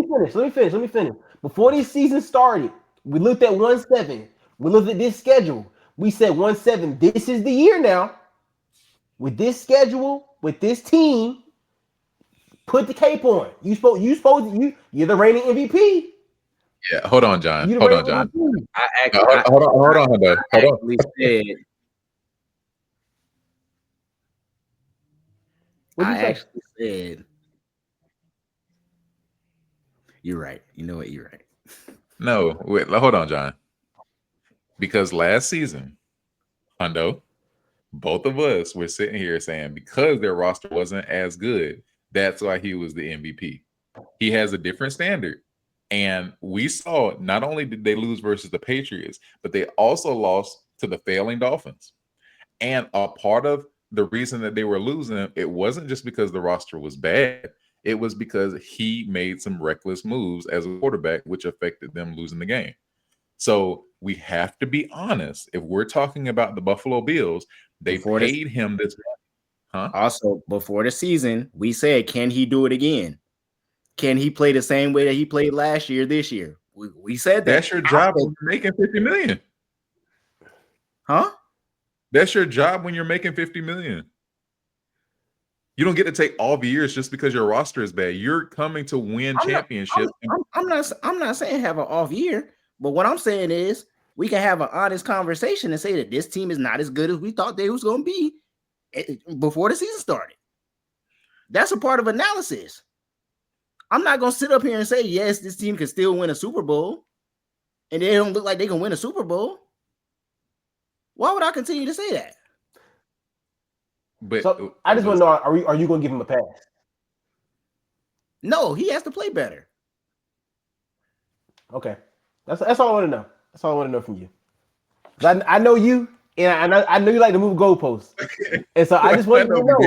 me finish. Before this season started, we looked at 1-7. We looked at this schedule. We said 1-7. This is the year now. With this schedule, with this team, put the cape on. You're the reigning MVP.
Yeah, hold on, John.
You're the
Hold on,
reigning
John.
MVP.
Hold on, Hundo. Hold on.
Actually said,
What'd you say?
actually said, you're right. You know what? You're right.
No, wait, hold on, John. Because last season, Hundo, both of us were sitting here saying because their roster wasn't as good, that's why he was the MVP. He has a different standard. And we saw not only did they lose versus the Patriots, but they also lost to the failing Dolphins. And a part of the reason that they were losing, it wasn't just because the roster was bad. It was because he made some reckless moves as a quarterback, which affected them losing the game. So we have to be honest. If we're talking about the Buffalo Bills, they paid him this money. Huh?
Also, before the season, we said, can he do it again? Can he play the same way that he played last year, this year? We said that.
That's your job when you're making $50 million.
Huh?
That's your job when you're making $50 million. You don't get to take off years just because your roster is bad. You're coming to win championships.
I'm not saying have an off year, but what I'm saying is we can have an honest conversation and say that this team is not as good as we thought they was going to be before the season started. That's a part of analysis. I'm not going to sit up here and say, yes, this team can still win a Super Bowl, and they don't look like they can win a Super Bowl. Why would I continue to say that?
But
so I just want to know: are you going to give him a pass?
No, he has to play better.
Okay, that's all I want to know. That's all I want to know from you. I know you, and I know you like to move goalposts, and so I just want to know,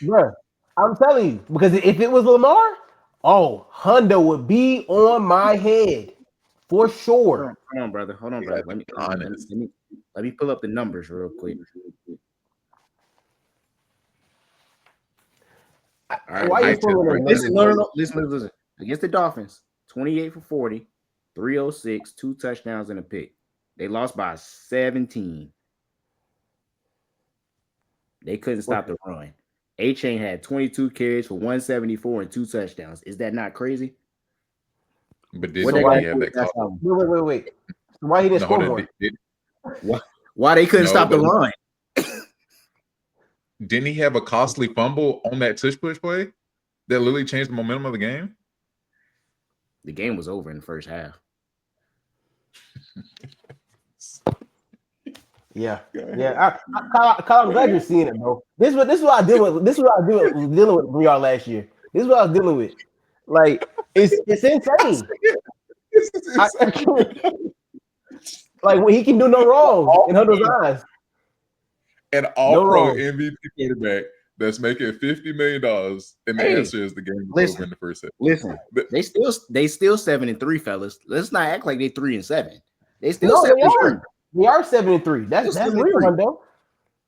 bro. I'm telling you, because if it was Lamar, Honda would be on my head for sure.
Hold on, brother. Let me pull up the numbers real quick. All right. Listen. Against the Dolphins, 28 for 40, 306, 2 touchdowns and a pick. They lost by 17. They couldn't stop the run. A-Chain had 22 carries for 174 and 2 touchdowns. Is that not crazy?
But did he have that call?
Wait. Why he didn't score more?
Why they couldn't stop the run?
Didn't he have a costly fumble on that tush push play that literally changed the momentum of the game?
The game was over in the first half.
Yeah. Kyle, I'm glad you're seeing it, bro. This is what I deal with. This is what I was dealing with from y'all last year. This is what I was dealing with. Like it's insane. Like when he can do no wrong in Hunter's eyes.
An all-pro MVP quarterback that's making $50 million, and the answer is the game was over in the first set.
Listen, they still 7-3, fellas. Let's not act like they 3-7. They still 7-3.
We are 7-3. That's real, Hundo.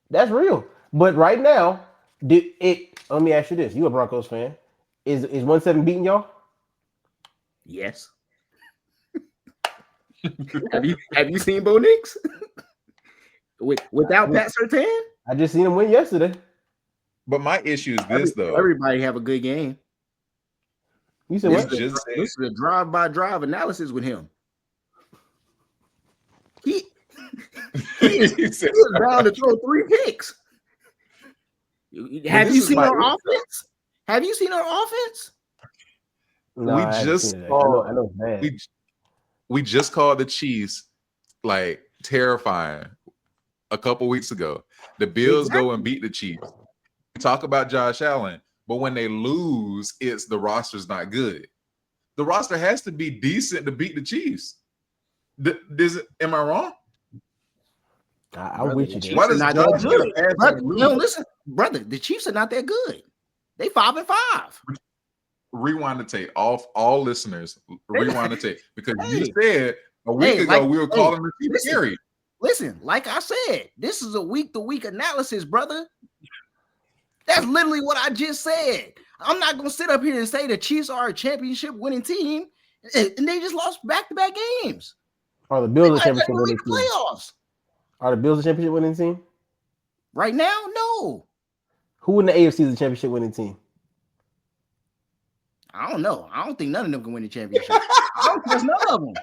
That's real. But right now, let me ask you this: you a Broncos fan? Is 1-7 beating y'all?
Yes. have you seen Bo Nix? Without Pat Surtain?
I just seen him win yesterday.
But my issue is this, though.
Everybody have a good game.
You said what?
This is a drive-by-drive analysis with him. He was bound to throw 3 picks. Have you seen our offense? Have you seen our offense?
No,
we just saw.
I know it's bad.
We just called the Chiefs like terrifying a couple weeks ago. The Bills go and beat the Chiefs. We talk about Josh Allen, but when they lose, it's the roster's not good. The roster has to be decent to beat the Chiefs. Am I wrong?
I'm with you there.
Why does
not
Josh
that
get
good?
a pass
Brother,
and lose?
no, listen, brother. The Chiefs are not that good. They 5-5.
Rewind the tape. All listeners, rewind the tape. Because you said a week ago we were calling the Chiefs scary.
Listen, like I said, this is a week-to-week analysis, brother. That's literally what I just said. I'm not going to sit up here and say the Chiefs are a championship winning team and they just lost back-to-back games.
Are the Bills a championship
winning
winning team?
Playoffs.
Are the Bills a championship winning team?
Right now, no.
Who in the AFC is a championship winning team?
I don't know. I don't think none of them can win the championship. I don't trust none of them.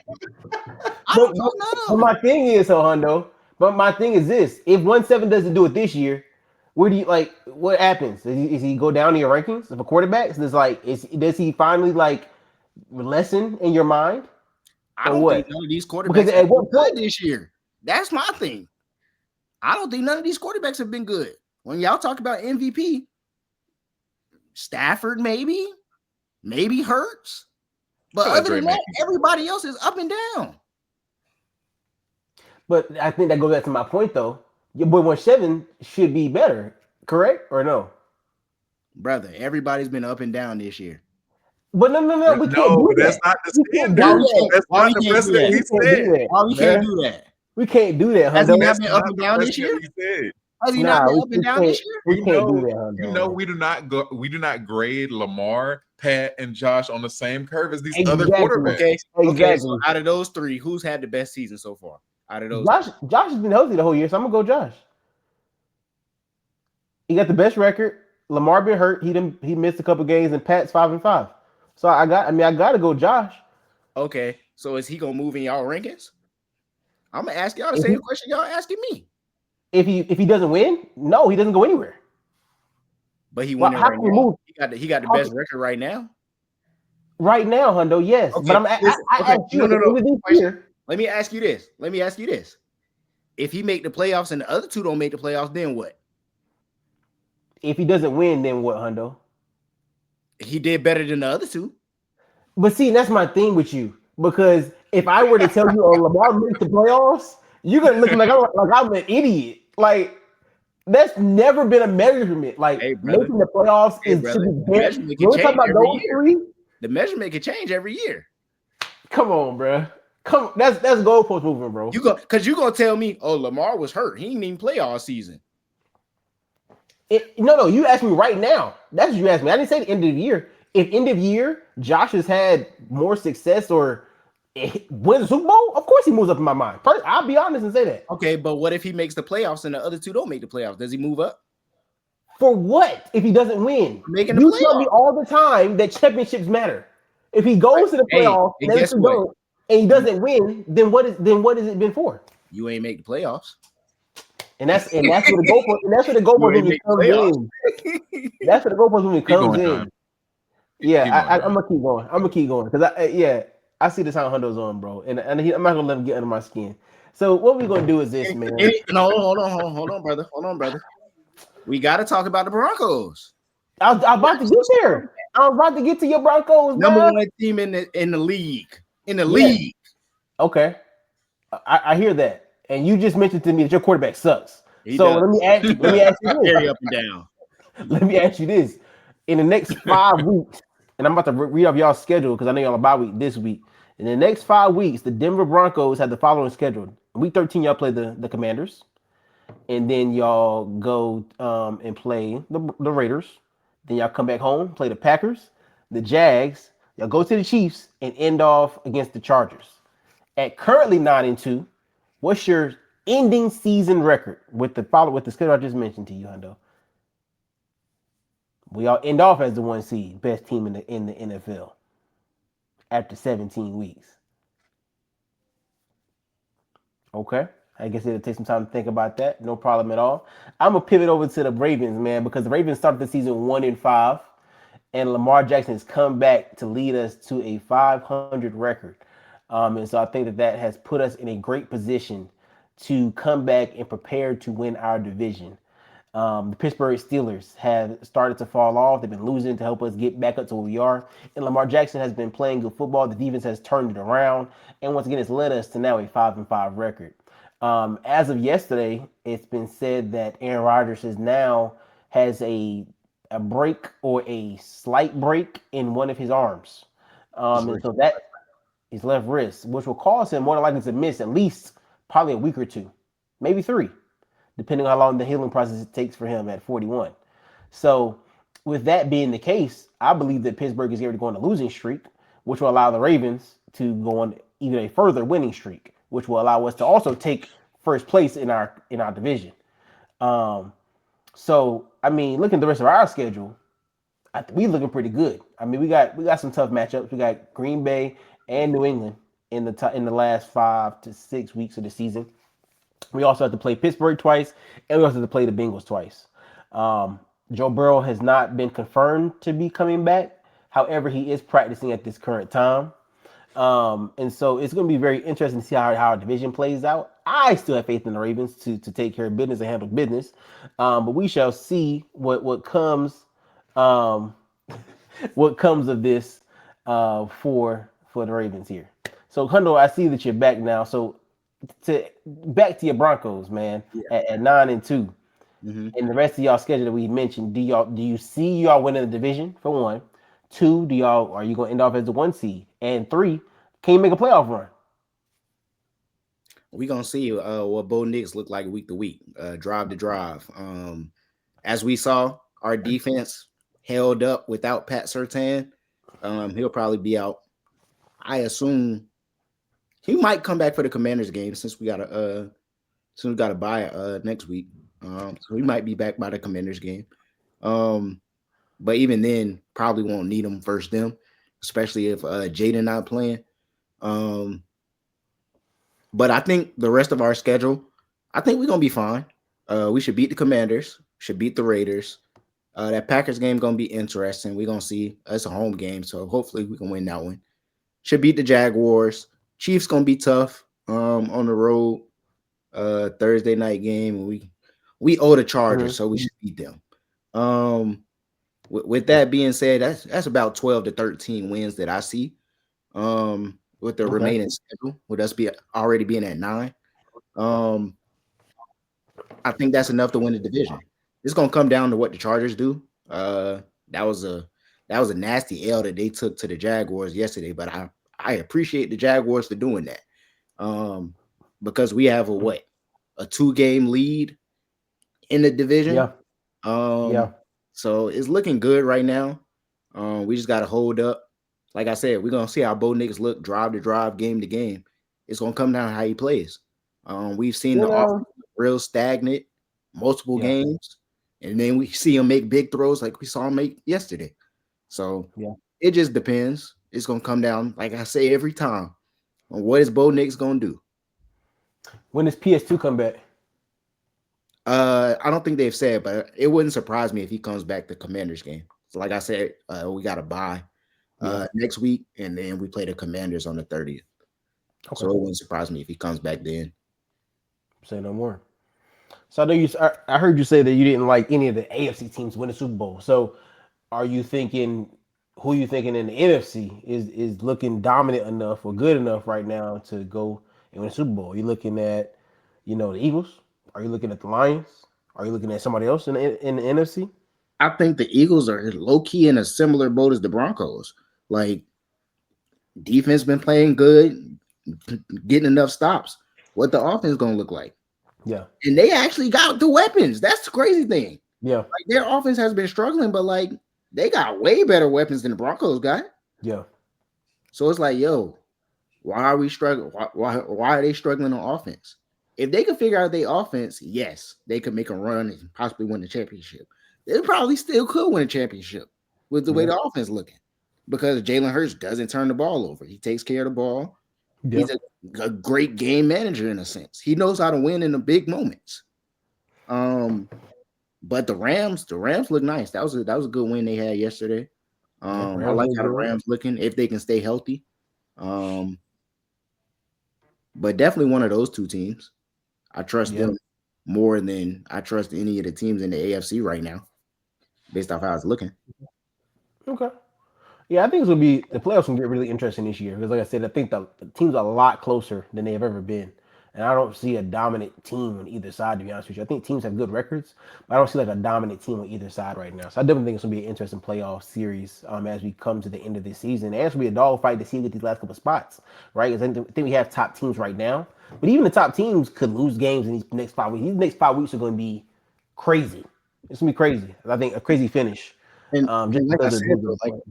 I don't trust none of them.
My thing is, Hundo. But my thing is this: if 1-7 doesn't do it this year, where do you like? What happens? Is he go down in your rankings of a quarterback? So does he finally like lessen in your mind?
I don't think none of these quarterbacks have been good this year. That's my thing. I don't think none of these quarterbacks have been good. When y'all talk about MVP, Stafford maybe Hurts, but other than that, everybody else is up and down.
But I think that goes back to my point, though. Your boy 1-7 should be better, correct or no?
Brother, everybody's been up and down this year.
But no, we can't do that.
That's not the standard. That's not the precedent he said.
Why we can't do that?
We can't do that,
Has he not been up and down this year? Has he not been up and down this year?
We can't do that,
You know, we do not grade Lamar, Pat, and Josh on the same curve as these other quarterbacks.
Okay, so out of those three, who's had the best season so far? Out of those,
Josh has been healthy the whole year, so I'm gonna go Josh. He got the best record. Lamar been hurt. He missed a couple games, and Pat's 5-5. So I gotta go Josh.
Okay, so is he gonna move in y'all rankings? I'm gonna ask y'all the same question y'all asking me.
If he doesn't win, no, he doesn't go anywhere.
But he won right now. He got the best record right now.
Right now, Hundo, yes. Okay, but
Let me ask you this. If he make the playoffs and the other two don't make the playoffs, then what?
If he doesn't win, then what, Hundo?
He did better than the other two.
But see, that's my thing with you. Because if I were to tell you, Lamar made the playoffs, you're gonna look like I'm an idiot. Like, that's never been a measurement. Like, making the playoffs should be best. We're talking about those three.
The measurement can change every year.
Come on, bro. That's goalpost moving, bro.
You're gonna tell me, Lamar was hurt. He didn't even play all season.
No, you asked me right now. That's what you asked me. I didn't say the end of the year. If end of year Josh has had more success or wins the Super Bowl, of course he moves up in my mind. I'll be honest and say that.
Okay, but what if he makes the playoffs and the other two don't make the playoffs? Does he move up?
For what if he doesn't win?
Making the
you
playoffs.
Tell me all the time that championships matter. If he goes to the playoffs and he doesn't win, then what has it been for?
You ain't make the playoffs.
And that's where the goalpost movement comes in. That's where the goalpost movement comes in. Yeah, I'm gonna keep going because I see the time Hundo's on, bro, and I'm not gonna let him get under my skin. So what we're gonna do is this, man.
No, hold on, brother. We got to talk about the Broncos.
I was about to get there. I was about to get to your Broncos.
Number one team in the league. In the league.
Okay, I hear that. And you just mentioned to me that your quarterback sucks. Let me ask you this.
Very up and down.
Let me ask you this. In the next 5 weeks, and I'm about to read off y'all's schedule because I know y'all on a bye week this week. In the next 5 weeks, the Denver Broncos have the following schedule. Week 13, y'all play the Commanders. And then y'all go and play the Raiders. Then y'all come back home, play the Packers, the Jags. Y'all go to the Chiefs and end off against the Chargers. At currently 9-2, what's your ending season record with the schedule I just mentioned to you, Hundo? We all end off as the 1 seed, best team in the NFL after 17 weeks. Okay. I guess it'll take some time to think about that. No problem at all. I'm gonna pivot over to the Ravens, man, because the Ravens started the season 1-5, and Lamar Jackson has come back to lead us to a 500 record. And so I think that has put us in a great position to come back and prepare to win our division. The Pittsburgh Steelers have started to fall off. They've been losing to help us get back up to where we are. And Lamar Jackson has been playing good football. The defense has turned it around. And once again, it's led us to now a 5-5 record. As of yesterday, it's been said that Aaron Rodgers is now has a break or a slight break in one of his arms. And so that his left wrist, which will cause him more than likely to miss at least probably a week or two, maybe 3, depending on how long the healing process takes for him at 41. So, with that being the case, I believe that Pittsburgh is going to go on a losing streak, which will allow the Ravens to go on even a further winning streak, which will allow us to also take first place in our division. So, I mean, looking at the rest of our schedule, we looking pretty good. I mean, we got some tough matchups. We got Green Bay and New England in the last 5 to 6 weeks of the season. We also have to play Pittsburgh twice, and we also have to play the Bengals twice. Joe Burrow has not been confirmed to be coming back. However, he is practicing at this current time. And so it's going to be very interesting to see how our division plays out. I still have faith in the Ravens to take care of business and handle business. But we shall see what comes what comes of this for the Ravens here. So Hundo, I see that you're back now. So back to your Broncos, man, at 9-2. And the rest of y'all schedule that we mentioned, do you see y'all winning the division for 1? 2, are you gonna end off as the 1 seed? And 3, can you make a playoff run?
We're gonna see what Bo Nix look like week to week, drive to drive. As we saw, our defense held up without Pat Surtain. He'll probably be out. I assume he might come back for the Commanders game since we got a bye next week. So he might be back by the Commanders game. But even then, probably won't need him versus them, especially if Jaden not playing. But I think the rest of our schedule, I think we're gonna be fine. We should beat the Commanders, should beat the Raiders. That Packers game gonna be interesting. We're gonna see. It's a home game, so hopefully we can win that one. Should beat the Jaguars. Chiefs gonna be tough on the road. Thursday night game. We owe the Chargers, so we should beat them. With that being said, that's about 12 to 13 wins that I see. With the remaining schedule, with us already being at 9. I think that's enough to win the division. It's gonna come down to what the Chargers do. That was a nasty L that they took to the Jaguars yesterday, but I appreciate the Jaguars for doing that. Because we have a 2-game lead in the division.
Yeah.
So it's looking good right now. We just got to hold up. Like I said, we're gonna see how Bo Nix look drive to drive, game to game. It's gonna come down to how he plays. We've seen the offense real stagnant, multiple games, and then we see him make big throws like we saw him make yesterday. So it just depends. It's gonna come down, like I say every time, on what is Bo Nix gonna do.
When does PS2 come back?
I don't think they've said, but it wouldn't surprise me if he comes back to Commanders game. So like I said, we got to bye next week, and then we play the Commanders on the 30th. Okay. So it wouldn't surprise me if he comes back then.
Say no more. So I know I heard you say that you didn't like any of the AFC teams win the Super Bowl. So are you thinking who you thinking in the NFC is looking dominant enough or good enough right now to go and win the Super Bowl? Are you looking at, the Eagles? Are you looking at the Lions? Are you looking at somebody else in the NFC?
I think the Eagles are low-key in a similar boat as the Broncos. Like, defense been playing good, getting enough stops. What the offense going to look like?
Yeah.
And they actually got the weapons. That's the crazy thing.
Yeah.
Like, their offense has been struggling, but, like, they got way better weapons than the Broncos got.
Yeah.
So it's like, yo, why are we struggling? Why are they struggling on offense? If they could figure out their offense, yes, they could make a run and possibly win the championship. They probably still could win a championship with the way the offense looking, because Jalen Hurts doesn't turn the ball over. He takes care of the ball. Yeah. He's a great game manager in a sense. He knows how to win in the big moments. But the Rams look nice. That was a good win they had yesterday. I like how the Rams looking if they can stay healthy. But definitely one of those two teams. I trust them more than I trust any of the teams in the AFC right now, based off how it's looking.
Okay. Yeah, I think it's gonna be the playoffs gonna get really interesting this year because, like I said, I think the teams are a lot closer than they have ever been, and I don't see a dominant team on either side. To be honest with you, I think teams have good records, but I don't see like a dominant team on either side right now. So I definitely think it's gonna be an interesting playoff series as we come to the end of this season. And it's gonna be a dogfight to see with these last couple spots, right? 'Cause I think we have top teams right now, but even the top teams could lose games in these next 5 weeks. These next 5 weeks are gonna be crazy. It's gonna be crazy. I think a crazy finish, just
And like I
because of
said,
the
though,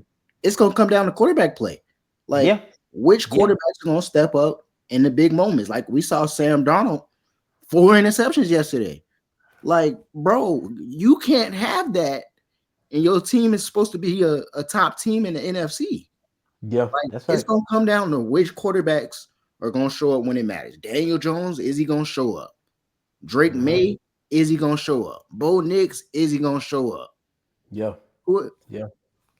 it's gonna come down to quarterback play. Like
yeah.
which quarterbacks are gonna step up in the big moments? Like we saw Sam Darnold 4 interceptions yesterday. Like, bro, you can't have that, and your team is supposed to be a top team in the NFC.
Yeah,
Like
that's
it's
right.
gonna come down to which quarterbacks are gonna show up when it matters. Daniel Jones, is he gonna show up? Drake May, is he gonna show up? Bo Nix, is he gonna show up?
Yeah,
Who,
yeah,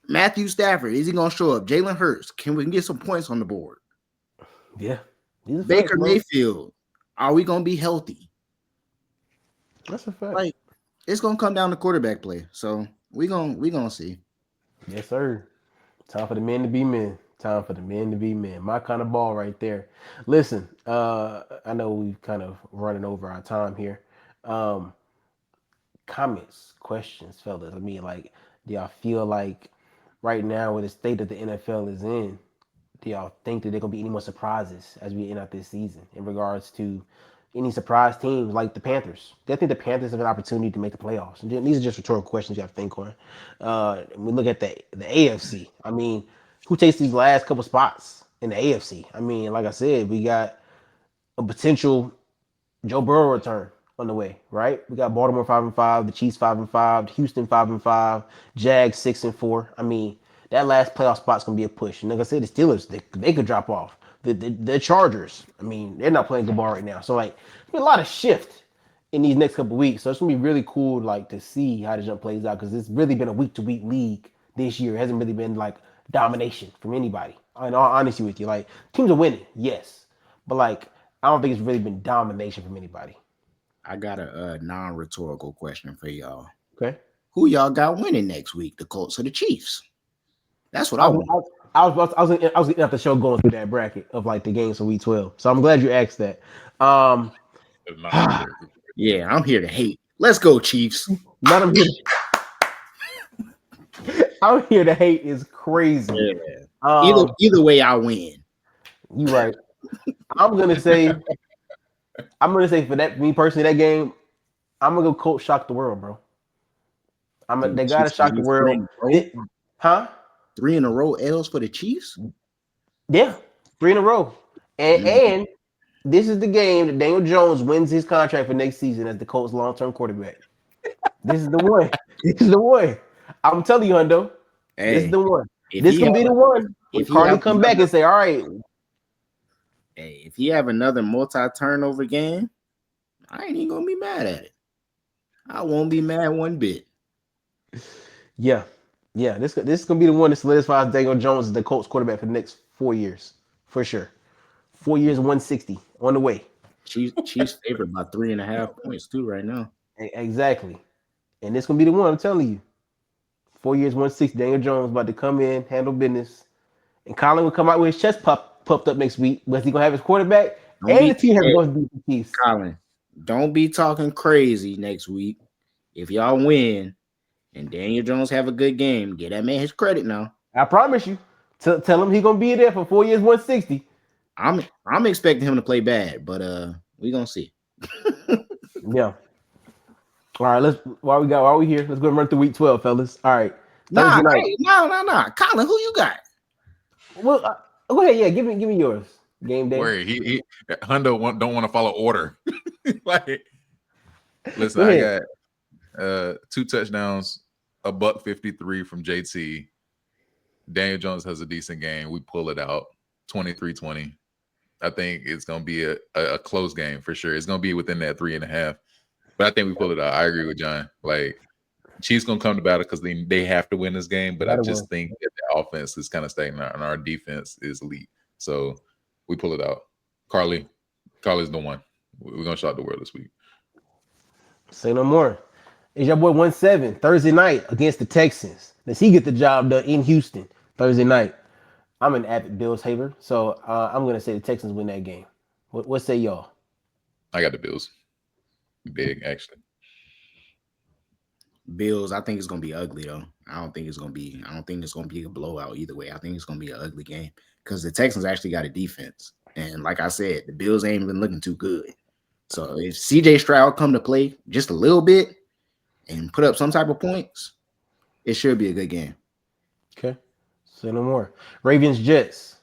Matthew Stafford, is he gonna show up? Jalen Hurts, can we get some points on the board?
yeah. These are facts,
Baker
bro.
Mayfield, are we gonna be healthy?
That's a fact.
Like it's gonna come down to quarterback play. So we gonna see.
Yes, sir. Time for the men to be men. Time for the men to be men. My kind of ball right there. Listen, I know we've kind of running over our time here. Um, Comments, questions, fellas. I mean, like, do y'all feel like right now with the state that the NFL is in, do y'all think that there gonna be any more surprises as we end out this season in regards to any surprise teams like the Panthers? Do you think the Panthers have an opportunity to make the playoffs? And these are just rhetorical questions you have to think on. We look at the AFC. I mean, who takes these last couple spots in the AFC? I mean, like I said, we got a potential Joe Burrow return on the way, right? We got Baltimore 5-5, the Chiefs 5-5, Houston 5-5, Jags 6-4. I mean, that last playoff spot's gonna be a push. And like I said, the Steelers they could drop off. The Chargers, I mean, they're not playing good ball right now. So like, there's a lot of shift in these next couple weeks. So it's gonna be really cool, like to see how the jump plays out because it's really been a week to week league this year. It hasn't really been like domination from anybody. In all honesty with you, like teams are winning, yes, but like I don't think it's really been domination from anybody.
I got a non-rhetorical question for y'all.
Okay.
Who y'all got winning next week? The Colts or the Chiefs? That's what
I
I
was,
want.
I was getting out the show going through that bracket of like the games for week 12. So I'm glad you asked that.
It's not rhetorical.
Yeah, I'm here to hate. Let's go, Chiefs.
Not I'm here. I'm here to hate is crazy.
Yeah. Either way, I win.
You right. I'm gonna say for that me personally that game, I'm gonna go Colts shock the world, bro. They gotta shock the world. Huh?
3 in a row L's for the Chiefs?
Yeah, 3 in a row. And this is the game that Daniel Jones wins his contract for next season as the Colts' long-term quarterback. This is the one. This is the one. I'm telling you, Hundo.
Hey,
this is the one. This gonna be the one. If Carly come back and say, all right.
Hey, if you have another multi-turnover game, I ain't even gonna be mad at it. I won't be mad one bit.
Yeah. Yeah. This is gonna be the one that solidifies Daniel Jones as the Colts quarterback for the next 4 years. For sure. 4 years, 160 on the way.
Chiefs favored by 3.5 points too right now.
Exactly. And this gonna be the one, I'm telling you. 4 years, 160. Daniel Jones about to come in, handle business. And Collin will come out with his chest puffed up next week. Was he gonna have his quarterback? And the team has going to be the Chiefs.
Collin, don't be talking crazy next week. If y'all win and Daniel Jones have a good game, get that man his credit now.
I promise you. Tell him he's gonna be there for 4 years, 160.
I'm expecting him to play bad, but we gonna see.
Yeah. All right, while we here, let's go and run through week 12, fellas. All right.
No. Collin, who you got?
Well, go ahead. Yeah, give me yours. Game day.
Where he Hundo don't want to follow order. Like, listen, I got 2 touchdowns, $153 from JT. Daniel Jones has a decent game. We pull it out, 23-20. I think it's gonna be a close game for sure. It's gonna be within that 3.5. But I think we pull it out. I agree with John. Like, Chiefs gonna come to battle because they have to win this game. But I just think that the offense is kind of stagnant and our defense is elite. So we pull it out. Carly's the one. We're gonna shock the world this week.
Say no more. It's your boy 1-7 Thursday night against the Texans. Does he get the job done in Houston Thursday night? I'm an avid Bills hater, so I'm gonna say the Texans win that game. What say y'all?
I got the Bills. Big, actually.
Bills, I think it's gonna be ugly though. I don't think it's gonna be a blowout either way. I think it's gonna be an ugly game because the Texans actually got a defense. And like I said, the Bills ain't been looking too good. So if CJ Stroud come to play just a little bit and put up some type of points, it should be a good game.
Okay. Say no more. Ravens Jets.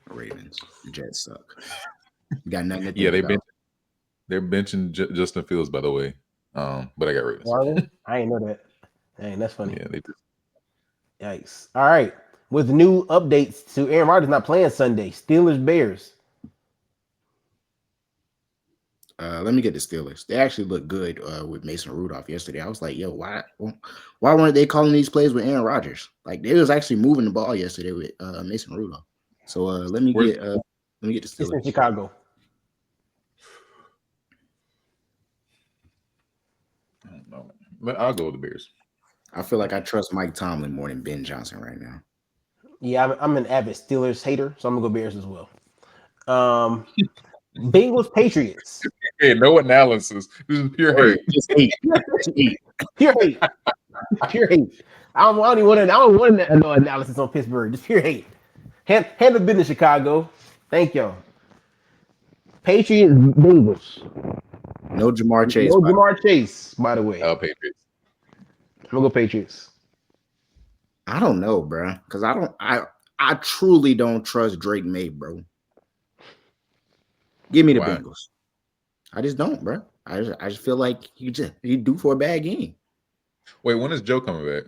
Ravens. The Jets suck. You got nothing to think
Yeah,
about.
they're benching Justin Fields, by the way. But I got Ravens.
I ain't know that. Dang, that's funny.
Yeah, they do.
Yikes. All right. With new updates to Aaron Rodgers not playing Sunday. Steelers Bears.
Let me get the Steelers. They actually looked good with Mason Rudolph yesterday. I was like, yo, why weren't they calling these plays with Aaron Rodgers? Like they was actually moving the ball yesterday with Mason Rudolph. So let me get the
It's in
Steelers.
Chicago.
I don't know. But I'll go with the Bears.
I feel like I trust Mike Tomlin more than Ben Johnson right now.
Yeah, I'm an avid Steelers hater, so I'm gonna go Bears as well. Bengals Patriots.
Hey, no analysis. This is pure hate.
Just hate.
Pure hate. Pure hate. I don't want no analysis on Pittsburgh. Just pure hate. Handle business, Chicago. Thank y'all. Patriots Bengals.
No Jamar Chase.
No Jamar Chase, by the way.
Patriots.
I'm gonna go Patriots.
I don't know, bro, because I truly don't trust Drake May, bro. Give me the Bengals. I just don't, bro. I just feel like he due for a bad game.
Wait, when is Joe coming back?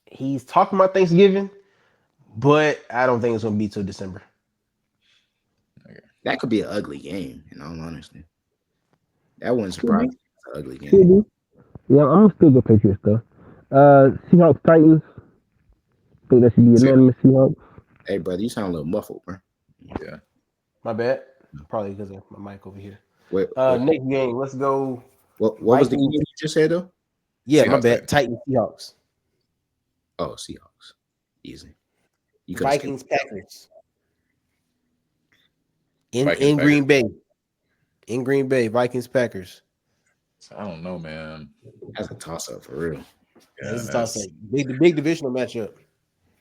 He's talking about Thanksgiving, but I don't think it's gonna be till December.
Okay. That could be an ugly game, in all honesty. That wouldn't surprise me. It's an ugly game.
Yeah, I'm gonna still go Patriots though. Seahawks Titans. I think that should be unanimous Seahawks.
Hey, brother, you sound a little muffled, bro.
Yeah.
My bad. Probably because of my mic over here.
Wait,
next game, let's go.
What was the game you just said though?
Yeah, Seahawks, my bad. Titans Seahawks.
Oh, Seahawks. Easy.
Vikings Packers. In Green Bay. In Green Bay, Vikings Packers.
I don't know, man.
That's a toss-up for real.
Yeah, it's a toss-up. Big divisional matchup.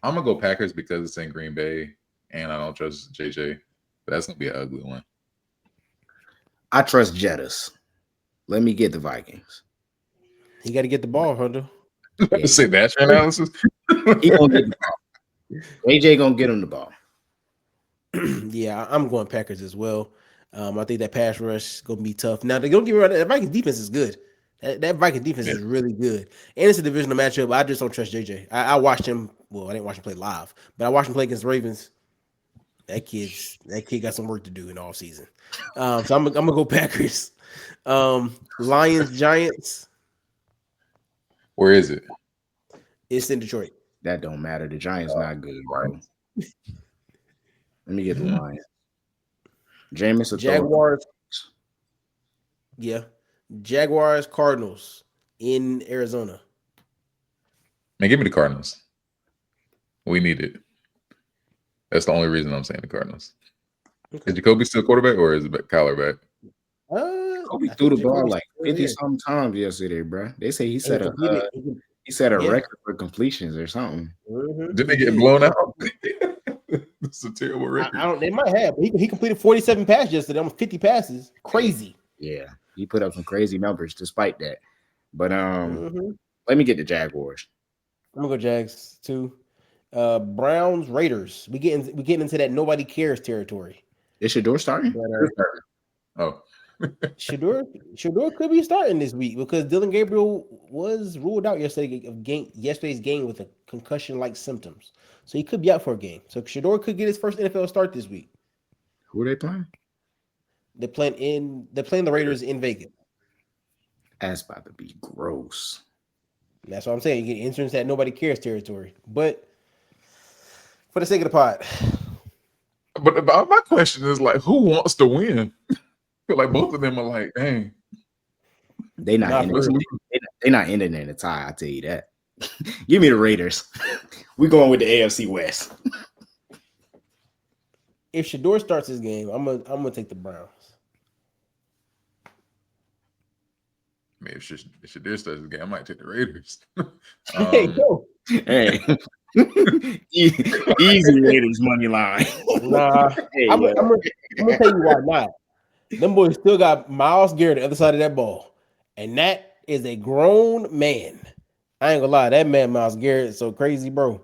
I'm gonna go Packers because it's in Green Bay, and I don't trust JJ. But that's gonna be an ugly one.
I trust Jettas. Let me get the Vikings.
You got to get the ball, Hunter.
Yeah. Say that's your analysis.
He gonna get the ball. AJ gonna get him the ball.
Yeah, I'm going Packers as well. I think that pass rush is gonna be tough. Now, don't get me wrong, that Vikings defense is good. That Vikings defense is really good, and it's a divisional matchup. I just don't trust JJ. I watched him. Well, I didn't watch him play live, but I watched him play against the Ravens. That kid got some work to do in all season. So I'm gonna go Packers. Lions Giants.
Where is it?
It's in Detroit.
That don't matter. The Giants not good, bro. Let me get the Lions. Jameis
Jaguars. Yeah. Jaguars Cardinals in Arizona.
Man, give me the Cardinals. We need it. That's the only reason I'm saying the Cardinals. Okay. Is Jacoby still quarterback or is it Kyler back?
Jacoby threw the ball like 50-something times yesterday, bro. They say he set a record for completions or something.
Mm-hmm. Didn't they get blown out? That's a terrible record.
They might have. He completed 47 passes yesterday, almost 50 passes. Crazy.
Yeah, he put up some crazy numbers despite that. But let me get the Jaguars.
I'm gonna go Jags too. Browns Raiders. We getting into that nobody cares territory.
Is Shador starting?
Oh.
Shador could be starting this week because Dylan Gabriel was ruled out yesterday's game with a concussion-like symptoms. So he could be out for a game. So Shador could get his first NFL start this week.
Who are they playing?
They're playing the Raiders in Vegas.
That's about to be gross.
That's what I'm saying. You get entrance that nobody cares territory. But for the sake of the pod.
But my question is like, who wants to win? feel like both of them are like, dang.
They not in it. They not ending in a tie. I tell you that. Give me the Raiders. We're going with the AFC West.
If Shador starts this game, I'm gonna take the Browns.
I mean, if Shadir starts the game, I might take the Raiders.
Hey, go.
Hey, easy Raiders money line.
Nah,
Hey,
I'm gonna tell you why not. Them boys still got Myles Garrett on the other side of that ball, and that is a grown man. I ain't gonna lie, that man Myles Garrett is so crazy, bro.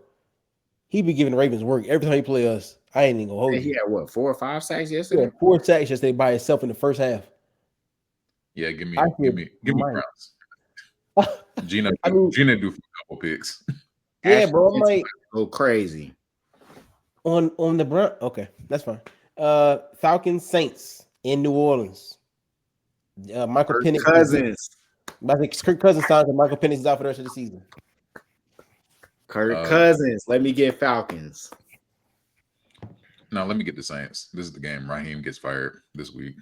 He be giving the Ravens work every time he play us. I ain't even gonna hold
He
you.
had what 4 or 5 sacks yesterday?
Yeah, 4 sacks yesterday by himself in the first half.
Yeah, give me
Mike.
Browns. Gina do for a couple picks.
Yeah, bro. I might
go crazy
on the Brown. Okay, that's fine. Falcons Saints in New Orleans. Michael Penix
Cousins.
Kirk Cousins sounds and Michael Penix is out for the rest of the season.
Kirk Cousins. Let me get Falcons.
No, let me get the Saints. This is the game. Raheem gets fired this week.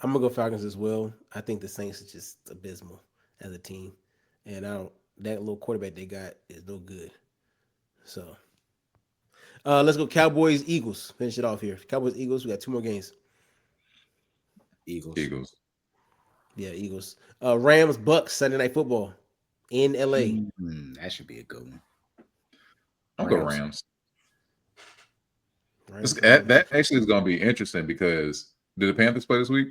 I'm gonna go Falcons as well. I think the Saints are just abysmal as a team, and that little quarterback they got is no good. So, let's go Cowboys Eagles. Finish it off here. Cowboys Eagles. We got 2 more games.
Eagles.
Yeah, Eagles. Rams Bucks Sunday Night Football in LA.
That should be a good one.
I'll go Rams. That actually is going to be interesting because did the Panthers play this week?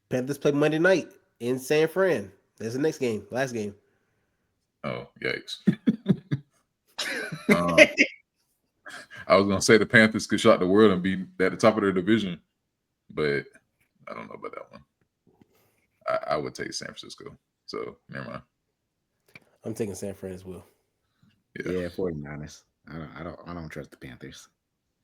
Panthers play Monday night in San Fran. That's the next game, last game.
Oh, yikes. I was going to say the Panthers could shock the world and be at the top of their division, but I don't know about that one. I would take San Francisco, so never mind.
I'm taking San Fran as well.
Yeah, 49ers. I don't trust the Panthers.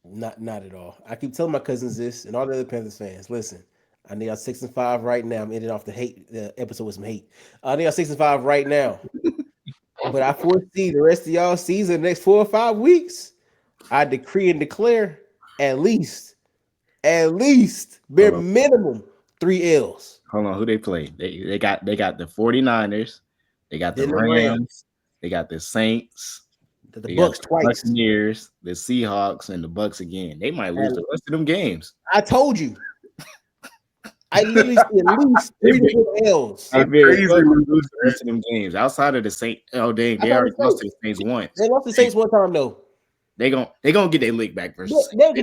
Not at all. I keep telling my cousins this and all the other Panthers fans. Listen, I need y'all 6-5 right now. I'm ending off the episode with some hate. I need y'all 6-5 right now. But I foresee the rest of y'all season the next 4 or 5 weeks. I decree and declare at least bare minimum 3 L's.
Hold on, who they play? They got the 49ers, they got the Rams, they got the Saints,
the Bucks twice,
Buccaneers, the Seahawks, and the Bucks again. They might lose the rest of them games.
I told you. I literally see at least 3 to 4 L's.
They crazy lose the rest of them games outside of the Saints. Oh dang, they already lost to the Saints once.
They lost the Saints one time though.
They gonna get their lick back versus. They're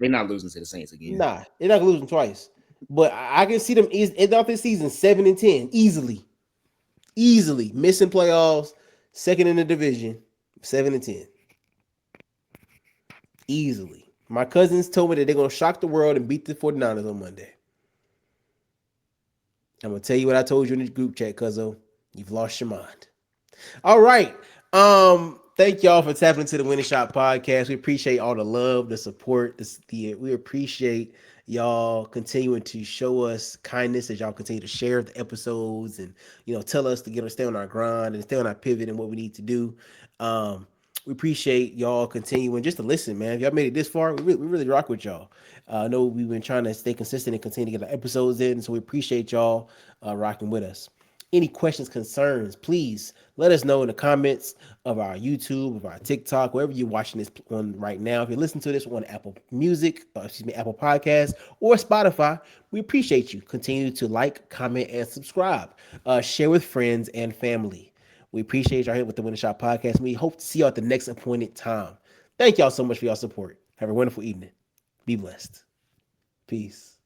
not losing to the Saints again.
Nah, they're not losing twice. But I can see them end off this season 7-10 easily missing playoffs, second in the division, 7-10 easily. My cousins told me that they're gonna shock the world and beat the 49ers on Monday. I'm gonna tell you what I told you in the group chat, cuzzo. You've lost your mind. All right. Thank y'all for tapping into the Winning Shot Podcast. We appreciate all the love, the support. We appreciate y'all continuing to show us kindness as y'all continue to share the episodes and tell us to stay on our grind and stay on our pivot and what we need to do. We appreciate y'all continuing just to listen, man. If y'all made it this far, we really rock with y'all. I know we've been trying to stay consistent and continue to get the episodes in, so we appreciate y'all rocking with us. Any questions, concerns, please let us know in the comments of our YouTube, of our TikTok, wherever you're watching this on right now. If you listen to this on Apple Podcasts or Spotify, we appreciate you. Continue to like, comment, and subscribe. Share with friends and family. We appreciate y'all here with the Winning Shot Podcast. We hope to see y'all at the next appointed time. Thank y'all so much for y'all support. Have a wonderful evening. Be blessed. Peace.